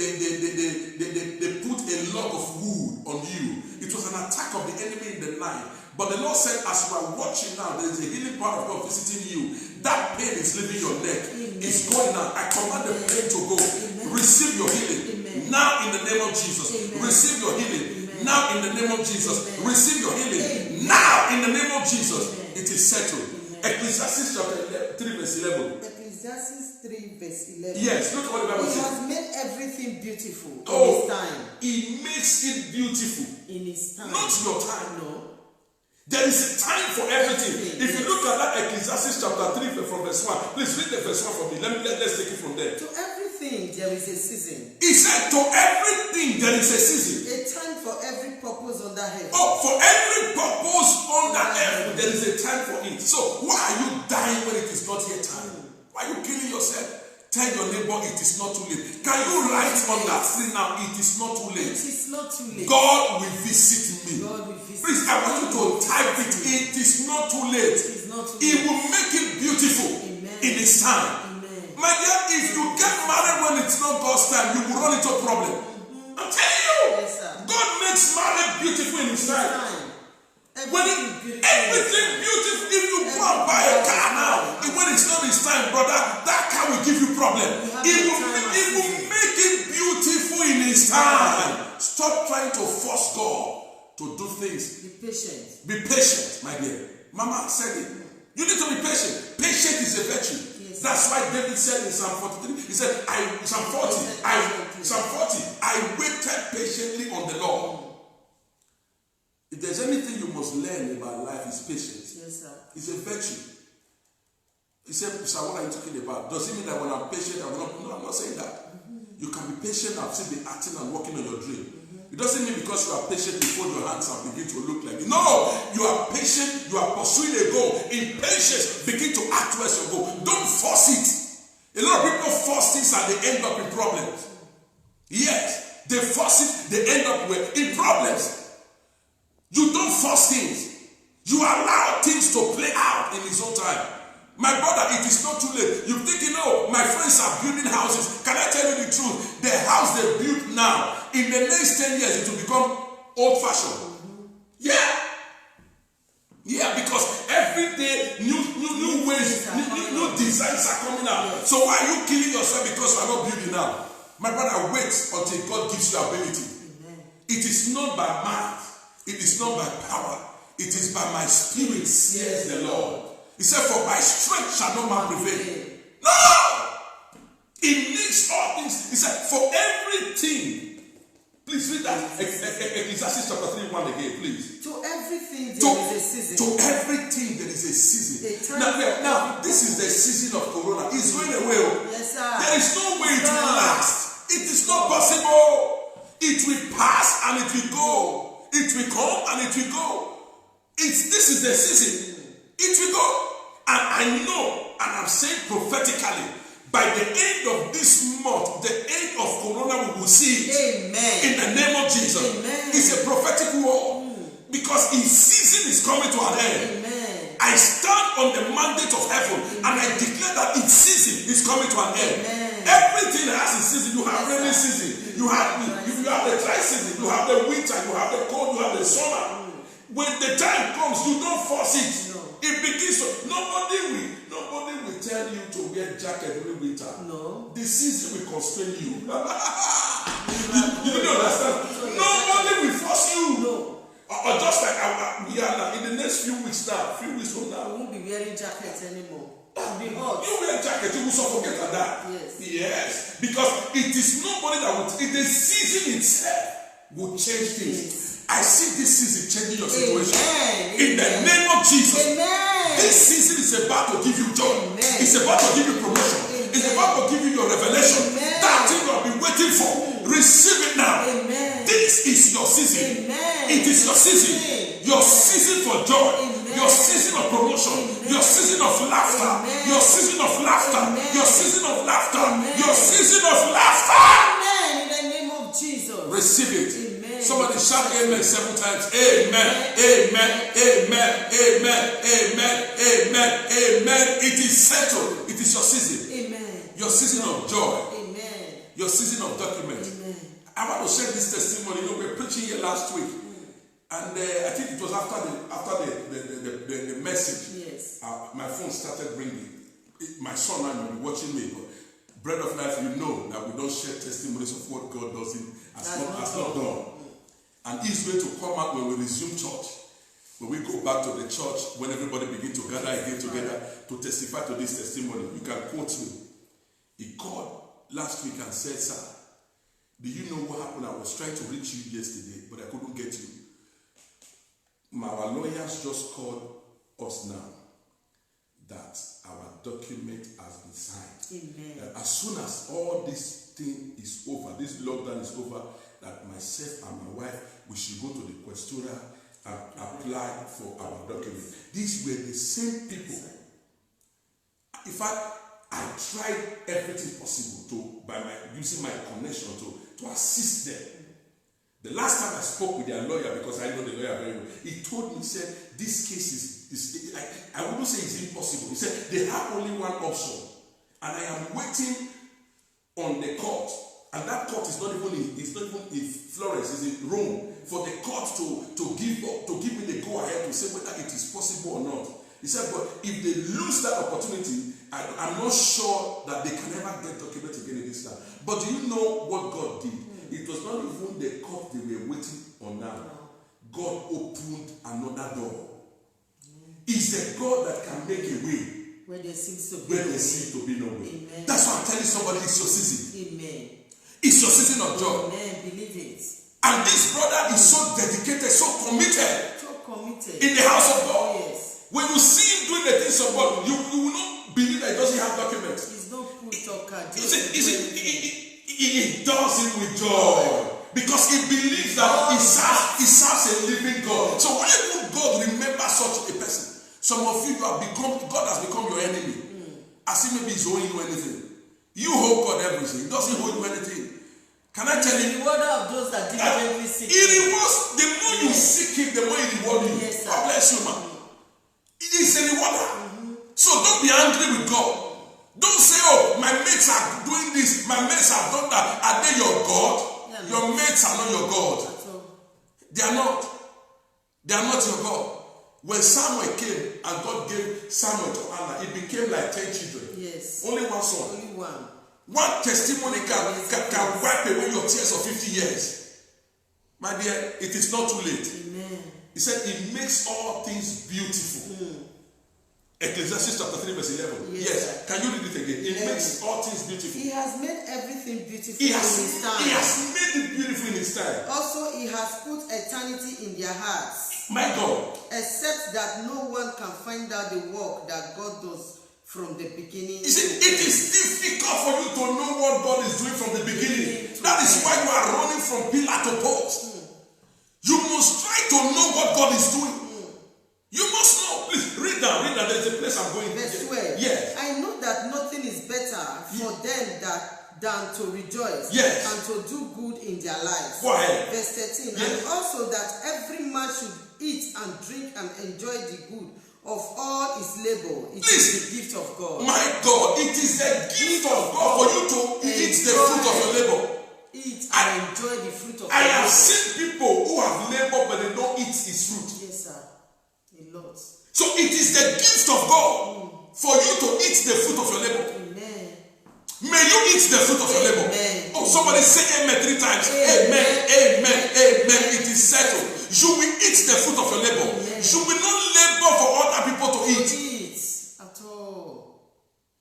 put a log of wood on you. It was an attack of the enemy in the night. But the Lord said, as you are watching now, there is a healing power of God visiting you. That pain is leaving your neck. Amen. It's going out. I command the pain to go. Amen. Receive your healing. Amen. Now in the name of Jesus. Amen. Receive your healing. Amen. Now in the name of Jesus. Amen. Receive your healing. Amen. Now in the name of Jesus. Amen. It is settled. Ecclesiastes chapter 3 verse 11. Ecclesiastes 3 verse 11. Yes, look what the Bible says. He has made everything beautiful in his time. He makes it beautiful. In his time. Not your time. No. There is a time for everything. If you look at that Ecclesiastes chapter 3 from verse 1, please read the verse 1 for me. Let's take it from there. To everything there is a season. He said, to everything there is a season. A time for every purpose under heaven. Oh, for every purpose under heaven, there is a time for it. So why are you dying when it is not yet time? Why are you killing yourself? Tell your neighbor it is not too late. Can you write on that screen now? It is not too late. It is not too late. God will visit me. God will visit. Please, I want you to type it. It is not too late. It is not too late. He will make it beautiful. Amen. In his time. Amen. My dear, if you get married when it's not God's time, you will run into a problem. I'm telling you. Yes, sir. God makes marriage beautiful in his time. Everything beautiful. If you go and buy a car now, when it's not his time, brother, that car will give you problem. He will make it beautiful in his time. Stop trying to force God to do things. Be patient. Be patient, my dear. Mama said it. You need to be patient. Patience is a virtue. Yes. That's why David said in Psalm 43, he said, Psalm 40, I waited patiently on the Lord. If there's anything you must learn about life, is patience. Yes, sir. It's a virtue. He said, sir, what are you talking about? Does it mean that when I'm patient, I'm not? No, I'm not saying that. You can be patient and still be acting and working on your dream. It doesn't mean because you are patient, you fold your hands and begin to look like it. No, you are patient, you are pursuing a goal. In patience, begin to act towards your goal. Don't force it. A lot of people force things and they end up in problems. Yes, they force it, they end up in problems. You don't force things. You allow things to play out in its own time. My brother, it is not too late. You think, my friends are building houses. Can I tell you the truth? The house they build now, in the next 10 years, it will become old-fashioned. Yeah. Yeah, because every day, new ways, new designs are coming out. Yes. So why are you killing yourself because you are not building now? My brother, wait until God gives you ability. Amen. It is not by might. It is not by power. It is by my spirit, says the Lord. He said, for by strength shall no man prevail. No! It needs all things. He said, for everything. Please read that. Ecclesiastes chapter 3:1 again, please. To everything there is a season. To everything there is a season. Now, this is the season of Corona. It's going away. Yes, sir. There is no way it will last. It is not possible. It will pass and it will go. It will come and it will go. This is the season. It will go. And I know, and I'm saying prophetically, by the end of this month, the end of Corona, we will see it. Amen. In the name of Jesus. Amen. It's a prophetic word. Because its season is coming to an end. Amen. I stand on the mandate of heaven. Amen. And I declare that its season is coming to an end. Amen. Everything has a season. You have rainy season. You have the dry season. You have the winter. You have the cold. You have the summer. When the time comes, you don't force it. No. It begins to. Nobody will tell you to wear jacket during winter. No. The season will constrain you. You don't understand. Nobody will force you. No. Or just like we are now, in the next few weeks from now. I won't be wearing jackets anymore. It'll be hot. You wear jacket, you will suffocate at that. Yes. Because it is nobody that will. The season itself will change things. Yes. I see this season changing your situation. Amen. In the name of Jesus. Amen. This season is about to give you joy. Amen. It's about to give you promotion. Amen. It's about to give you your revelation. Amen. That thing you have been waiting for. Receive it now. Amen. This is your season. Amen. It is your season. Amen. Your season for joy. Amen. Your season of promotion. Amen. Your season of laughter. Amen. Your season of laughter. Amen. Your season of laughter. Amen. Your season of laughter. Amen. In the name of Jesus. Receive it. Amen. Somebody shout amen 7 times. Amen. Amen. Amen. Amen. Amen. Amen. Amen. It is settled. It is your season. Amen. Your season of joy. Amen. Your season of document. Amen. I want to share this testimony. We were preaching here last week. And I think it was after the message. Yes. My phone started ringing. My son and I will be watching me. But Bread of Life, you know that we don't share testimonies of what God does has not done. And he's going to come out when we resume church. When we go back to the church, when everybody begins to gather again together to testify to this testimony, you can quote me. He called last week and said, sir, do you know what happened? I was trying to reach you yesterday, but I couldn't get you. Our lawyers just called us now that our document has been signed. Amen. That as soon as all this thing is over, this lockdown is over, that myself and my wife, we should go to the Questura and apply for our document. These were the same people. In fact, I tried everything possible using my connection to assist them. The last time I spoke with their lawyer, because I know the lawyer very well, he told me, he said, this case is I wouldn't say it's impossible. He said, they have only one option. And I am waiting on the court. And that court is not even in Florence, it's in Rome. For the court to give me the go-ahead to say whether it is possible or not. He said, but if they lose that opportunity, I'm not sure that they can ever get documents again in this time. But do you know what God did? It was not even the court they were waiting on now. God opened another door. is a God that can make a way Where there seems to be where no there way. seems to be no way. Amen. That's why I'm telling somebody it's your season. Amen. It's your season of joy. Amen. Believe it. And this brother is so dedicated, so committed So committed. in the house of God. Yes. When you see him doing the things of God, you will not believe that he doesn't have documents. He's not push or card. He does it with joy because he believes that he serves a living God. So why would God remember such a person? Some of you have become, God has become your enemy. As if maybe he's owing you anything. You owe God everything. He doesn't owe you anything. Can I tell you? The reward of those that diligently seek He rewards. The more you seek him, the more he rewards you. Yes, sir. God bless you, man. He is a rewarder. So don't be angry with God. Don't say, oh, my mates are doing this, my mates have done that. Are they your God? Yeah, Your mates are not your God. They are not. They are not your God. When Samuel came and God gave Samuel to Anna, it became like 10 children. Yes. Only one son. Only one. One testimony can wipe away your tears of 50 years. My dear, it is not too late. Amen. He said, it makes all things beautiful. Ecclesiastes chapter 3 verse 11. Yes. Can you read it again? It makes all things beautiful. He has made everything beautiful He in has his time. made it beautiful in his time. Also, he has put eternity in their hearts, My God. except that no one can find out the work that God does from the beginning. You see, it is difficult for you to know what God is doing from the beginning. That is why you are running from pillar to post. You must try to know what God is doing. You must know. Please read down. There's a place I'm going. Verse 12. Yes. I know that nothing is better for them than to rejoice Yes. and to do good in their lives. Go ahead. Verse 13. Yes. And also that every man should eat and drink and enjoy the good of all his labor. It is the gift of God. My God, it is the gift of God for you to eat the fruit of your labor. Eat and enjoy the fruit of I your have labor. seen people who have labored but they don't eat his fruit. Yes, sir. A lot. So it is the gift of God for you to eat the fruit of your labor. Amen. May you eat the fruit of your labor. Amen. Oh, somebody say amen 3 times. Amen. Amen. Amen. It is settled. You will eat the fruit of your labor. Amen. You will not labor for other people to eat. Eat at all.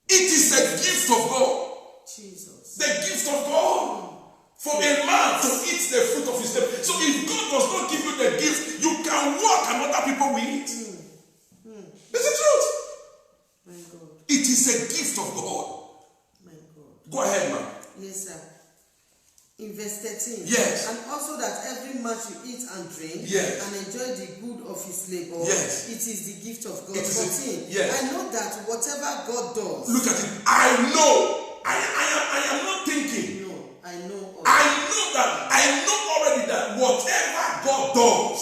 It is the gift of God. Jesus. The gift of God. For a man to eat the fruit of his labor. So if God does not give you the gift, you can walk and other people will eat. It's the truth. My God. It is a gift of God. My God. Go ahead, man. Yes, sir. In verse 13. Yes. And also that every man should eat and drink Yes. and enjoy the good of his labor. Yes. It is the gift of God. It is 14. yes. I know that whatever God does. Look at it. I know. I am not thinking. No, I know. I know already that whatever God does,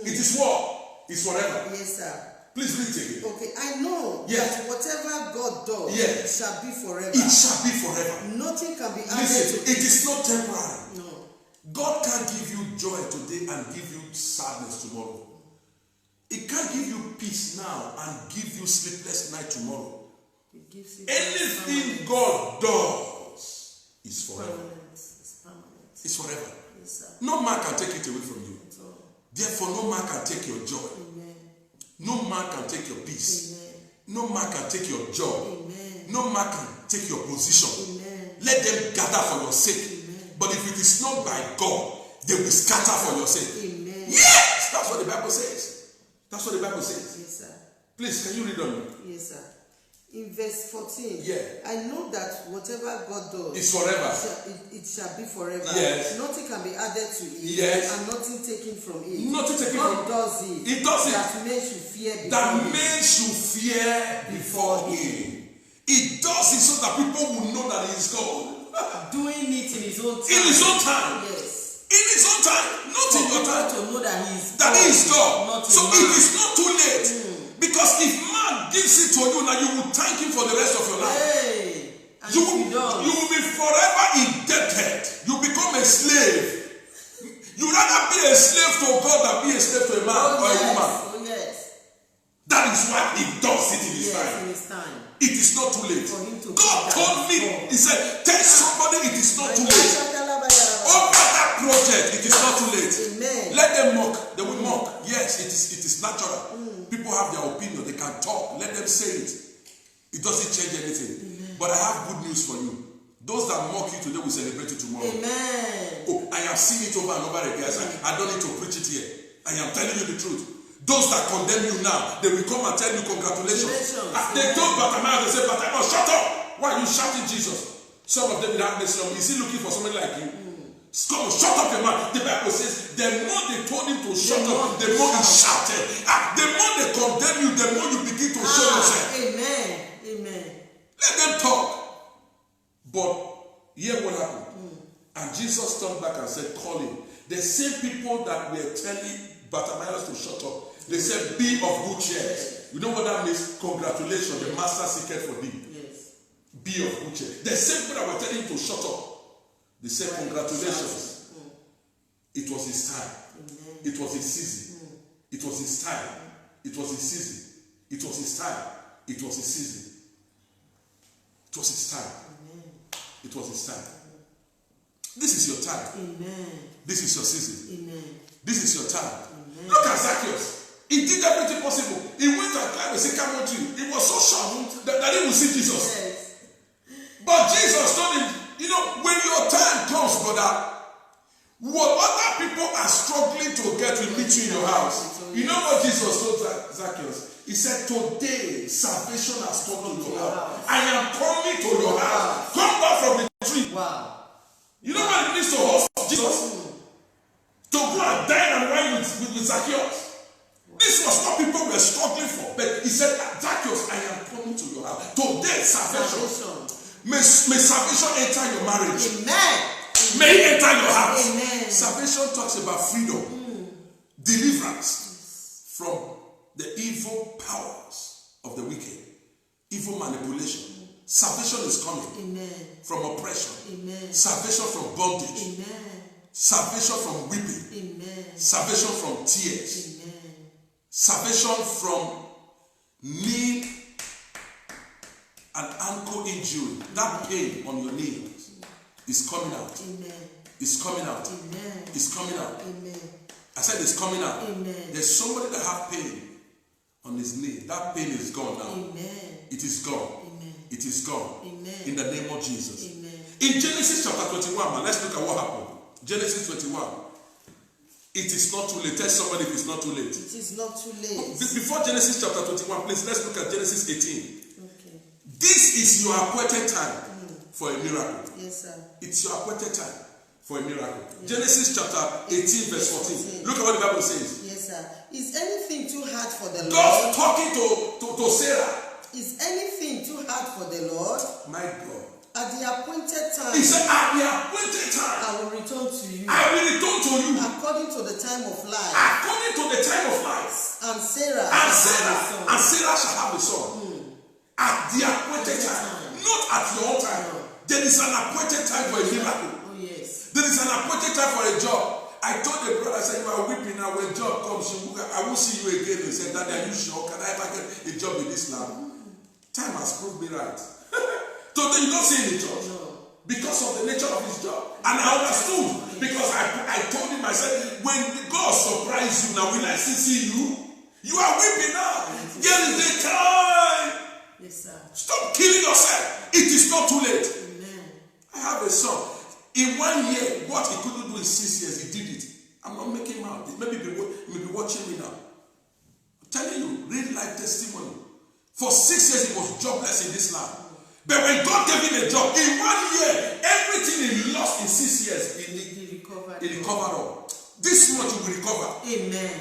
it is what? It's forever. Yes, sir. Please read it again. Okay, I know Yes. that whatever God does Yes. shall be forever. It shall be forever. Nothing can be added Listen, to it is not temporary. No. God can't give you joy today and give you sadness tomorrow. It can't give you peace now and give you sleepless night tomorrow. It gives you Anything God does is forever. permanent. It's permanent. It's forever. Yes, sir. No man can take it away from you. At all. Therefore, no man can take your joy. Amen. No man can take your peace. Amen. No man can take your job. Amen. No man can take your position. Amen. Let them gather for your sake. Amen. But if it is not by God, they will scatter for your sake. Amen. Yes! That's what the Bible says. That's what the Bible says. Yes, sir. Please, can you read on me? Yes, sir. In verse 14, Yeah. I know that whatever God does, It's forever. it shall be forever. Yes. Nothing can be added to it, Yes. and nothing taken from it. Nothing taken God from- does it. It does it. That men should fear before That him. men should fear before him. It does it so that people will know that he is God. Doing it in his own time. In his own time. Yes. In his own time. Not in your time. To know that he is That God, is God. not So a it man. is not too late. Because if man gives it to you, now you will thank him for the rest of your life. Hey, and You if he does, will be forever indebted. You become a slave. You rather be a slave to God than be a slave to a man or a woman. Oh yes. That is why he does it in his Yes, time. in his time. It is not too late. For him to God do told that. me, he said, tell somebody it is not too late. Over that project, it is not too late. Amen. Let them mock. They will mock. Yes, it is natural. People have their opinion. They can talk. Let them say it. It doesn't change anything. But I have good news for you. Those that mock you today will celebrate you tomorrow. Amen. Oh, I have seen it over and over again. I don't need to preach it here. I am telling you the truth. Those that condemn you now, they will come and tell you congratulations. They told Bartimaeus, they said, Bartimaeus, shut up. Why are you shouting Jesus? Some of them will have mercy on me. Is he looking for somebody like you? Come on, shut up your mouth. The Bible says, the more they told him to shut up, the more he shouted. The more they condemn you, the more you begin to show yourself. Amen. Amen. Let them talk. But hear what happened. And Jesus turned back and said, call him. The same people that were telling Bartimaeus to shut up, they said, be of good cheer. Yes. You know what that means? Congratulations, the master seeketh for thee. Yes. Be of good cheer. The same people that were telling him to shut up, they said, congratulations. It was his time. Amen. It was his season. It was his time. It was his season. It was his time. It was his season. It was his time. Amen. It was his time. This is your time. Amen. This is your season. Amen. This is your time. Amen. Look at Zacchaeus. He did everything possible. He went and climbed a sycamore tree. He was so shocked that he would see Jesus. Yes. But Jesus told him, you know, when your time comes, brother, what other people are struggling to get will meet you in your house. You know what Jesus told Zacchaeus? He said, today salvation has come to your house. I am coming to your house. Come back from the tree. Wow. You know what it means to host Jesus? To go and dine and wine with Zacchaeus. This was what people were struggling for. But he said, Zacchaeus, I am coming to your house. Today, salvation. May salvation enter your marriage. Amen. May it enter your house. Amen. Salvation talks about freedom, deliverance from the evil powers of the wicked, evil manipulation. Salvation is coming. Amen. From oppression. Amen. Salvation from bondage. Amen. Salvation from weeping. Amen. Salvation from tears. Amen. Salvation from knee and ankle injury. That pain on your knee is coming out. Amen. It's coming out. Amen. It's coming out. Amen. I said it's coming out. Amen. There's somebody that have pain on his knee. That pain is gone now. Amen. It is gone. Amen. It is gone. Amen. In the name of Jesus. Amen. In Genesis chapter 21, man, let's look at what happened. Genesis 21. It is not too late. Tell somebody if it's not too late. It is not too late. Before Genesis chapter 21, please, let's look at Genesis 18. Okay. This is your appointed time for a miracle. Yes, sir. It's your appointed time for a miracle. Yes. Genesis chapter 18, verse 14. Look at what the Bible says. Yes, sir. Is anything too hard for the Lord? God talking to Sarah. Is anything too hard for the Lord? My God. At the appointed time. He said, at the appointed time. I will return to you. I will return to you. According to the time of life. According to the time of life. And Sarah shall have a son. At the appointed time. Not at your own time. No. There is an appointed time for a miracle. Oh, yes. There is an appointed time for a job. I told the brother, I said, you are weeping now. When job comes, I will see you again. He said, Daddy, are you sure? Can I ever get a job in this land? Time has proved me right. Today you don't see in the church. No. Because of the nature of his job. And I understood. Because I told him, I said, when God surprised you now, will I still see you? You are weeping now. There is the time. Yes, sir. Stop killing yourself. It is not too late. Amen. I have a son. In 1 year, what he couldn't do in 6 years, he did it. I'm not making him out. Maybe you may be watching me now. I'm telling you, real life testimony. For 6 years, he was jobless in this land. But when God gave him a job, in 1 year, everything he lost in 6 years, he recovered all. This much he will recover. Amen.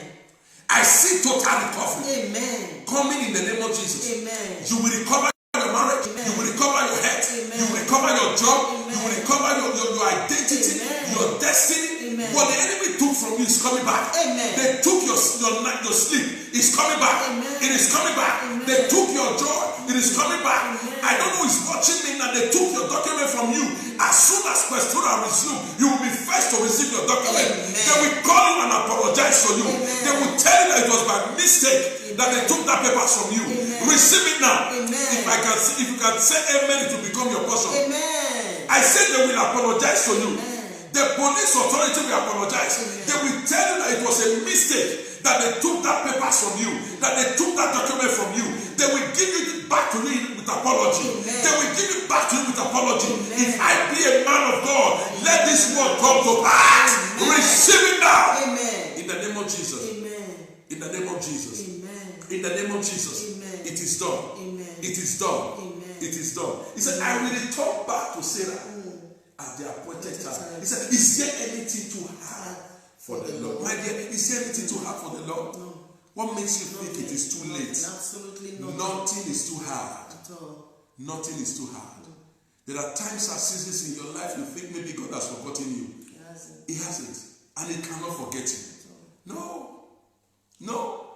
I see total recovery. Amen. Coming in the name of Jesus. Amen. You will recover your marriage. Amen. You will recover your health. Amen. You will recover your job. Amen. You will recover your identity, Amen. Your destiny. Amen. What the enemy took from you is coming back. Amen. They took your sleep. It's coming back. Amen. It is coming back. Amen. They took your joy. It is coming back. Amen. I don't know who's watching me now. They took your document from you. As soon as Questura resume, you will be first to receive your document. Amen. They will call you and apologize to you. Amen. They will tell you that it was by mistake. Amen. That they took that paper from you. Amen. Receive it now. Amen. If you can say amen, it will become your portion. Amen. I said they will apologize to you. Amen. The police authority will apologize. They will tell you that it was a mistake, that they took that papers from you, that they took that document from you. They will give it back to you with apology. They will give it back to you with apology. If I be a man of God, let this word come to pass. Receive it now. In the name of Jesus. In the name of Jesus. In the name of Jesus. It is done. It is done. It is done. He said, I will return back to Sarah at the appointed time. He said, is there anything too hard for the Lord? My dear, is there anything too hard for the Lord? No. What makes you think it is too late? Absolutely not. Nothing is too hard. Nothing is too hard. There are times and seasons in your life you think maybe God has forgotten you. He hasn't. And He cannot forget you. No. No.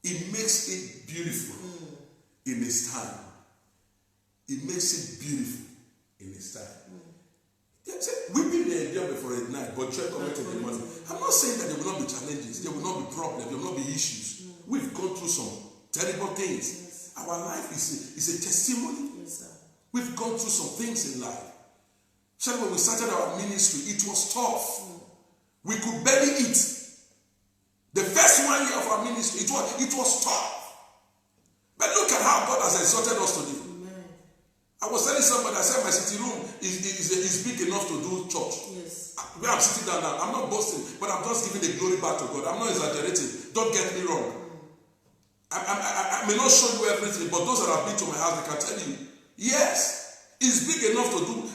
He makes it beautiful in His time. He makes it beautiful in His time. Weeping may endure before a night, but joy cometh in the morning. I'm not saying that there will not be challenges, there will not be problems, there will not be issues. We've gone through some terrible things. Our life is a testimony. We've gone through some things in life. So when we started our ministry, it was tough. We could barely eat. The first 1 year of our ministry, it was tough. But look at how God has exalted us today. I was telling somebody, I said my sitting room is big enough to do church. Where I'm sitting down now, I'm not boasting, but I'm just giving the glory back to God. I'm not exaggerating. Don't get me wrong. I may not show you everything, but those that have been to my house, they can tell you, yes, it's big enough to do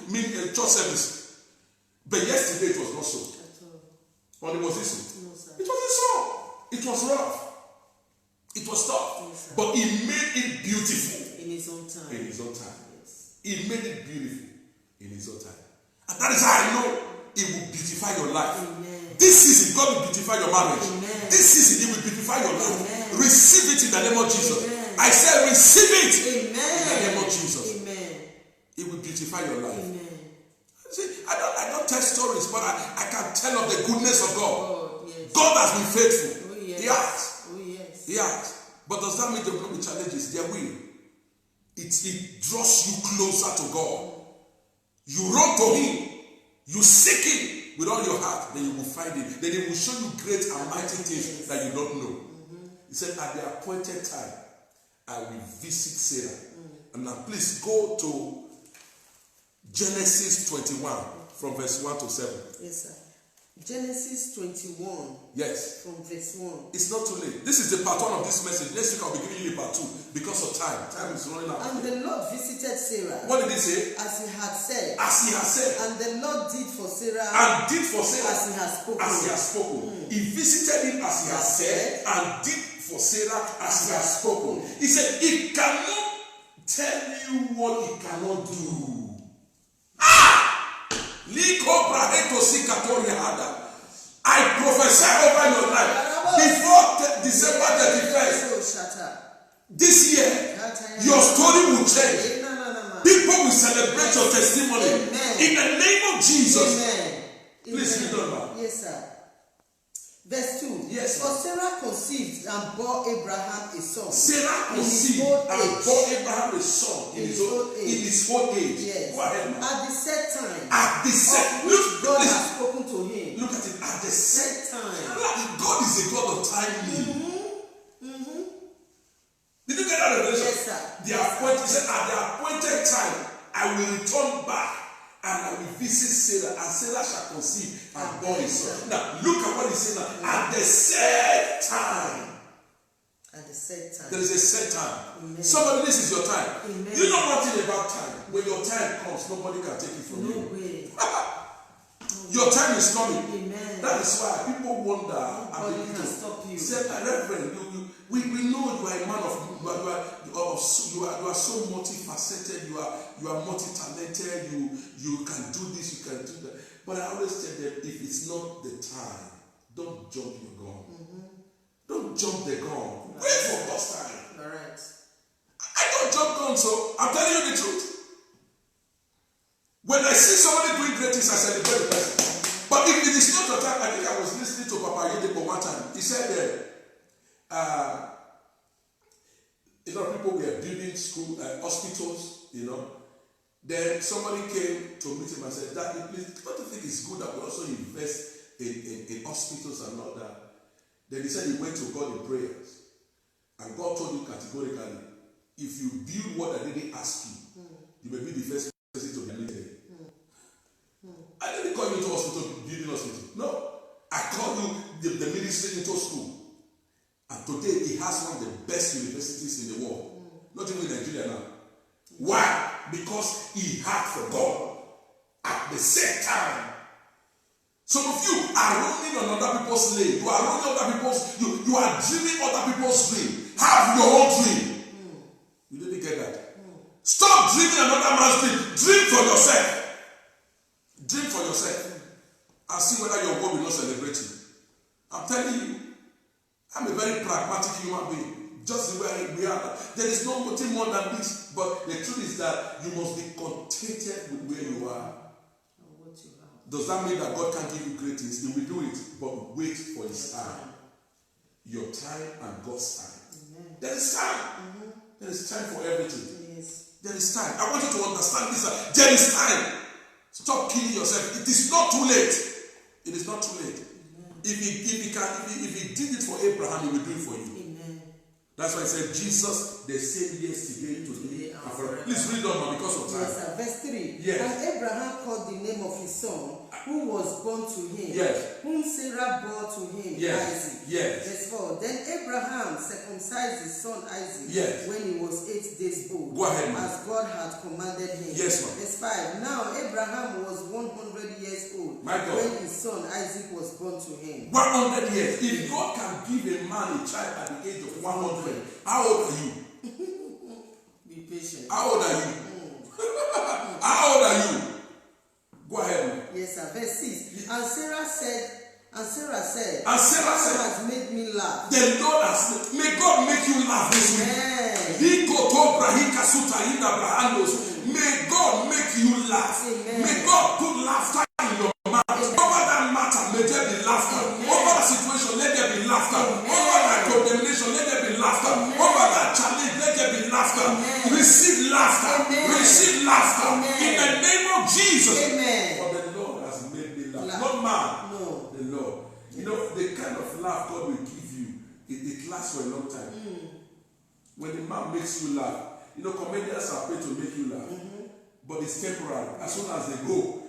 church service. But yesterday it was not so. Or it was this so. It wasn't so. It was rough. It was tough. But He made it beautiful. In His own time. In His own time. He made it beautiful in His own time. And that is how I know He will beautify your life. Amen. This season, God will beautify your marriage. Amen. This season, He will beautify your life. Amen. Receive it in the name of Jesus. Amen. I said, receive it. Amen. In the name of Jesus. Amen. He will beautify your life. Amen. See, I don't tell stories, but I can tell of the goodness of God. Oh, yes. God has been faithful. Oh, yes. He has. Oh, yes. He has. But does that mean there will be challenges? There will. It draws you closer to God. You run to Him. You seek Him with all your heart. Then you will find Him. Then He will show you great and mighty things that you don't know. He said, at the appointed time, I will visit Sarah. And now please go to Genesis 21 from verse 1 to 7. Yes, sir. Genesis 21. Yes. From verse 1. It's not too late. This is the part 1 of this message. Next week I'll be giving you part 2 because of time. Time is running out. And the Lord visited Sarah. What did He say? As He had said. As He has said. And the Lord did for Sarah. And did for Sarah. As He has spoken. As He has spoken. He visited him as He has said. And did for Sarah as He has spoken. He said, He cannot tell you what He cannot do. I prophesy over your life before December 31st this year, your story will change. People will celebrate your testimony. In the name of Jesus. Please read on. Yes, sir. Verse 2. Yes. For Sarah conceived and bore Abraham a son. Sarah conceived and bore Abraham a son in his old age. Yes. Go ahead, man. At the set time. At the set which God has spoken to him. Look at it. At the set time. God is a God of timing. Did you get that revelation? Yes, sir. He said, at the appointed time, I will return back. And I will visit Sarah, and Sarah shall conceive and born a son. Now, look at what He said now. At the set time. At the set time. There is a set time. Amen. Somebody, this is your time. Amen. You know one thing about time. When your time comes, nobody can take it from you. No way. Your time is coming. Amen. That is why people wonder. Nobody can stop you. Say, Reverend, we know you are a man of you are so multifaceted, you are multi-talented, you can do this, you can do that. But I always tell them, if it's not the time, don't jump your gun. Don't jump the gun. Wait for God's time. Alright. I don't jump guns, so I'm telling you the truth. When I see somebody doing great things, I celebrate the person. But if it is not your time, I think I was listening to Papa Yedepo one time. He said a lot of people were building school hospitals, Then somebody came to meet him and said, Daddy, please, don't you think it's good that we also invest in hospitals and all that? Then he said he went to God in prayers. And God told him categorically, if you build what I didn't ask you, you may be the first person to be admitted. I didn't call you into hospital, building hospital. No. I called you the ministry into school. And today he has one of the best universities in the world. Not even in Nigeria now. Why? Because he had for God at the same time. Some of you are running on other people's lane. You are running other people's, you are dreaming other people's dream. Have your own dream. You didn't get that. Stop dreaming another man's dream. Dream for yourself. Dream for yourself. And see whether your God will not celebrate you. I'm telling you, I'm a very pragmatic human being. Just the way we are. There is no nothing more than this. But the truth is that you must be contented with where you are. Does that mean that God can give you great things? He will do it. But wait for his time. Your time and God's time. Amen. There is time. There is time for everything. Yes. There is time. I want you to understand this. There is time. Stop killing yourself. It is not too late. It is not too late. If he did it for Abraham, he will do it for you. Amen. That's why I said Jesus the same yesterday, today, and forever. Please read on because of time. Yes, verse 3. Yes. And Abraham called the name of his son, who was born to him, yes, whom Sarah bore to him, yes, Isaac. Yes. Verse 4. Then Abraham circumcised his son Isaac, yes, when he was 8 days old. Go ahead, as God had commanded him. Yes, ma'am. Verse 5. Now Abraham was 100 years old when his son Isaac was born to him. 100 years. If God can give a man a child at the age of 100, how old are you? Be patient. How old are you? How old are you? Go ahead. Yes, sir. Verse 6. And Sarah said, God has made me laugh. The Lord has, may God make you laugh this week. May God make you laugh. Amen. May God put laughter in your mouth. Amen. Over that matter, may there be laughter. Amen. Over that situation, let there be laughter. Amen. Over that condemnation, let there be laughter. Amen. Over that challenge, let there be laughter. Amen. Receive laughter. Amen. Receive laughter. Amen. In the name of Jesus. Amen. For the Lord has made me laugh. Not man. No. The Lord. You know, the kind of laugh God will give you, it lasts for a long time. When the man makes you laugh, you know, comedians are paid to make you laugh. But it's temporary. As soon as they go,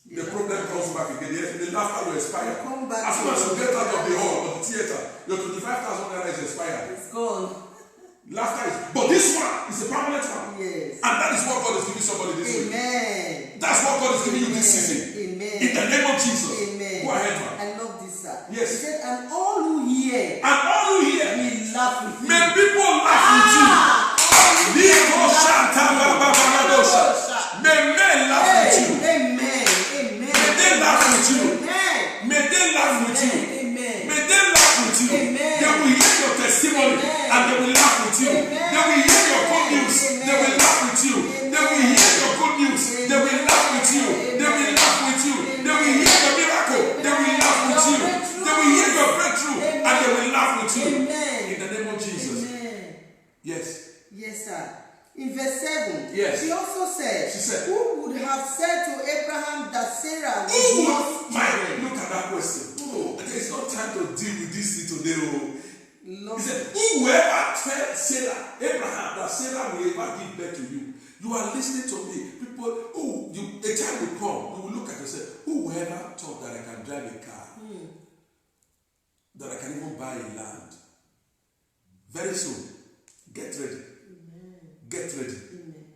the problem comes back again. The laughter will expire. As soon as you get out of the hall or the theater, your 25,000 naira is expired. It's gone. Laughter is, but this one is a permanent one. Yes. And that is what God is giving somebody this week. Amen. That's what God is giving you this season. Amen. In the name of Jesus. Amen. Go ahead, man. I love this, sir. Yes. He said, and all who hear. And all who hear. Will laugh with you. May people laugh with you. May men laugh with you. Amen. Amen. May they laugh with you. Amen. May they laugh with you. Amen. May they laugh with you. Amen. They will hear your testimony. Amen. And they will laugh with you. Amen. They will hear your good news. Amen. They will laugh with you. Amen. They will hear your good news. Amen. They will laugh with you. Amen. They will laugh with you. Amen. They will hear your miracle. Amen. They will laugh with you. They will hear your breakthrough. Amen. And they will laugh with you. Amen. In the name of Jesus. Amen. Yes. Yes, sir. In verse 7, yes, she also said, who would have said to Abraham that Sarah was not look at that question. There is no time to deal with this today. He said, whoever told Sarah, Abraham, that Sarah will ever give birth to you. You are listening to me. People, a time will come, you will look at yourself. Whoever thought that I can drive a car, that I can even buy a land. Very soon, get ready. Get ready. Amen.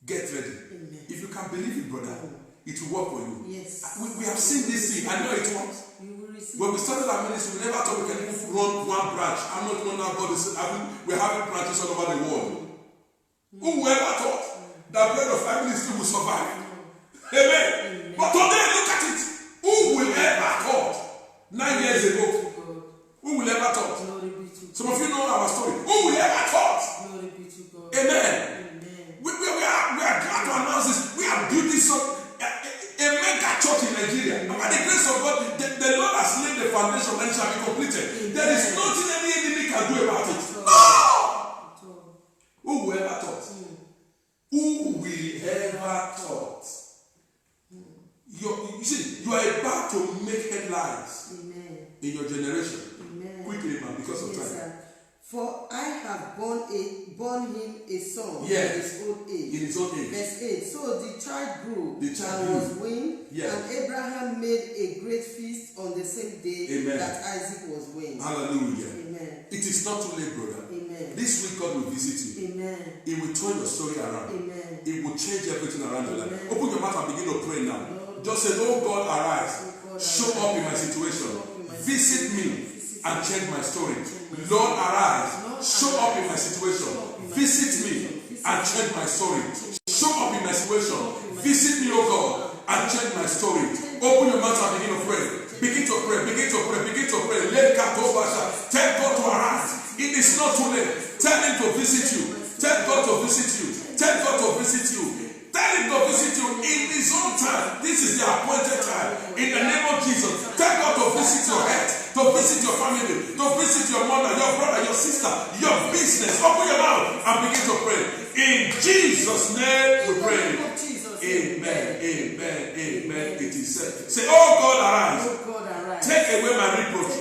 Get ready. Amen. If you can believe it, brother, it will work for you. Yes. We have seen this thing. I know it works. When we started our ministry, we never thought we can even run one branch. I'm not knowing how God is having. We're having branches all over the world. Whoever thought that bread of family still will survive? Amen. But today, look at it. Who will ever thought 9 years ago? Who will ever thought? Some of you know our story. Who will ever thought? Amen. We are glad to announce this. We are building a mega church in Nigeria. And by the grace of God, the Lord has laid the foundation and it shall be completed. There is nothing any enemy can do about it. No! Who will ever thought? Who will ever You see, you are about to make headlines in your generation. Quickly, man, because of time. Sir. For I have born him a son in his old age. In his old age. Verse 8. So the child grew and was weaned, and Abraham made a great feast on the same day that Isaac was weaned. Hallelujah. Amen. It is not too late, brother. Amen. This week God will visit you. Amen. It will turn your story around. Amen. It will change everything around your life. Amen. Open your mouth and begin to pray now. Lord, just say, oh God, arise. God, Show up in my situation. Visit me and change my story. Change my Lord, arise. Lord, Show up in my situation. Visit me and change my story. Show up in my situation. Visit me, oh God, and change my story. Open your mouth and begin to pray. Begin to pray. Begin to pray. Begin to pray. Let tell God to arise. It is not too late. Tell him to visit you. Tell God to visit you. Tell God to visit you. Tell him to visit you in his own time. This is the appointed time. In the name of Jesus. Tell God to visit your head, to visit your family, to visit your mother, your brother, your sister, your business. Open your mouth and begin to pray. In Jesus' name we pray. Amen. Amen. Amen. It is said. Say, oh God, arise. Take away my reproach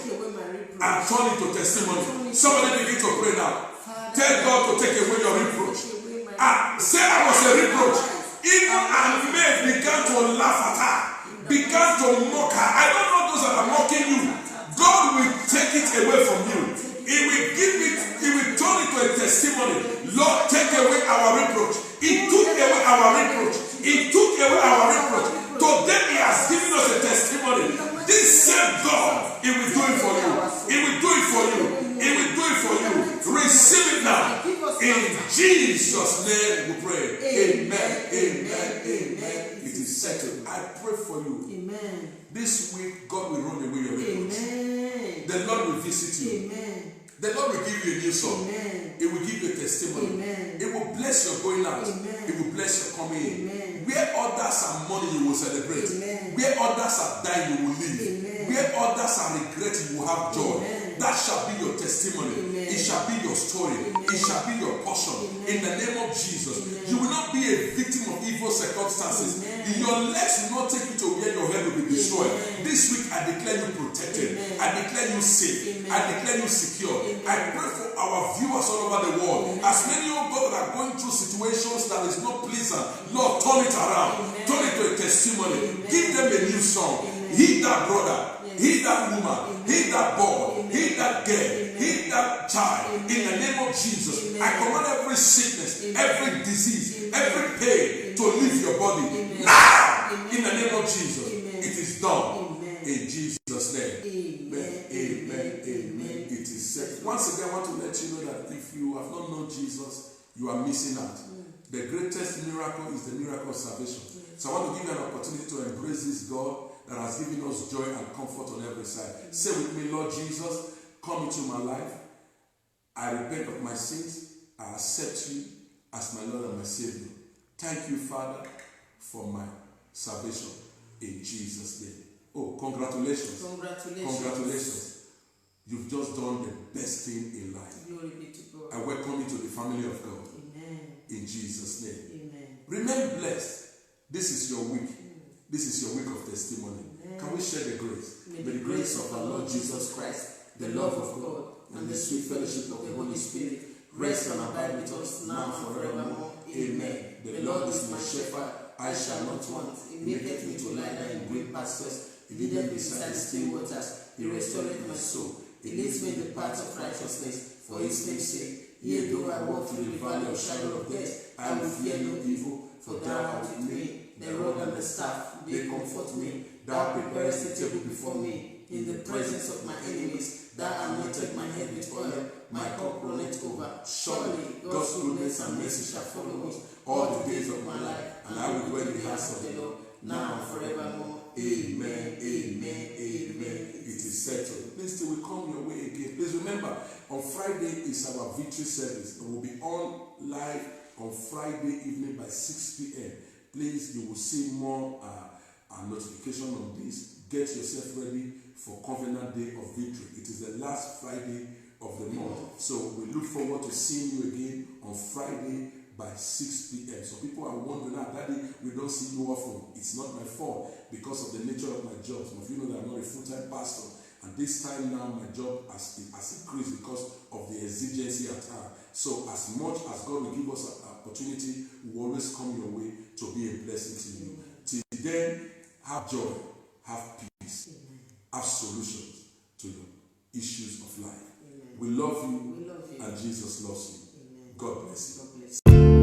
and turn it to testimony. Somebody begin to pray now. Tell God to take away your reproach. Sarah was a reproach. Even her maid began to laugh at her, began to mock her. I don't know those that are mocking you. God will take it away from you. He will give it, he will turn it to a testimony. Lord, take away our reproach. He took away our reproach. He took away our reproach. Today he has given us a testimony. This same God, he will do it for you. He will do it for you. He will do it for you. Receive it now. In Jesus' name we pray. Amen. Amen. Amen. It is settled. I pray for you. Amen. This week, God will run away your reproach. Amen. The Lord will visit you. Amen. The Lord will give you a new song. Amen. It will give you a testimony. Amen. It will bless your going out. Amen. It will bless your coming in. Amen. Where others are mourning, you will celebrate. Amen. Where others are dying, you will live. Amen. Where others are regretting, you will have joy. Amen. That shall be your testimony. Amen. It shall be your story. Amen. It shall be your portion. Amen. In the name of Jesus. Amen. You will not be a victim of evil circumstances. Amen. Your legs will not take you to where your head will be destroyed. Amen. This week I declare you protected. Amen. I declare you safe. Amen. I declare you secure. Amen. I pray for our viewers all over the world. Amen. As many of God that are going through situations that is not pleasant, Lord, turn it around. Amen. Turn it to a testimony. Amen. Give them a new song. Amen. He that brother, Yes. he that woman, Amen. he that boy, Amen. he that girl, Amen. he that child. Amen. In the name of Jesus, Amen. I command every sickness, Amen. every disease, Amen. every pain to Amen. leave your body. Amen. Now, Amen. in the name of Jesus, Amen. it is done. Amen. In Jesus' name. Amen. Amen. Amen. It is said. Once again, I want to let you know that if you have not known Jesus, you are missing out. The greatest miracle is the miracle of salvation. So I want to give you an opportunity to embrace this God that has given us joy and comfort on every side. Say with me, Lord Jesus, come into my life. I repent of my sins. I accept you as my Lord and my Savior. Thank you, Father, for my salvation. In Jesus' name. Oh, congratulations. Congratulations. You've just done the best thing in life. Glory be to God. I welcome you to the family of God. Amen. In Jesus' name. Amen. Remain blessed. This is your week. This is your week of testimony. Amen. Can we share the grace? May the grace of our Lord Jesus Christ, the love of God, and the sweet fellowship of the Holy Spirit rest and abide with us now and forevermore. Amen. The Lord is my shepherd, I shall not want. He maketh me to lie down in green pastures. He leadeth me beside the still waters. He restoreth my soul. He leads me in the paths of righteousness for his name's sake. Yea, though I walk through the valley of shadow of death, I will fear no evil, for thou art with me. The rod and the staff, they comfort me. Thou preparest a table before me in the presence of my enemies. Thou anointed my head with oil, my cup runneth over. Surely God's goodness and mercy shall follow us all the days of my life, and I will dwell in the house of the Lord now and forevermore. Amen. Amen. Amen. It is settled. Please, till we come your way again. Please remember, on Friday is our victory service, and we'll be on live on Friday evening by 6 p.m. Please, you will see more notification on this. Get yourself ready for Covenant Day of Victory. It is the last Friday of the month. So we look forward to seeing you again on Friday by 6 p.m. So people are wondering, Daddy, we don't see you often. It's not my fault because of the nature of my job. Some of you know that I'm not a full-time pastor. And this time now, my job has increased because of the exigency at hand. So as much as God will give us an opportunity, we will always come your way to be a blessing to you. Till then, have joy, have peace, have solutions to your issues of life. We love you, and Jesus loves you. God bless you.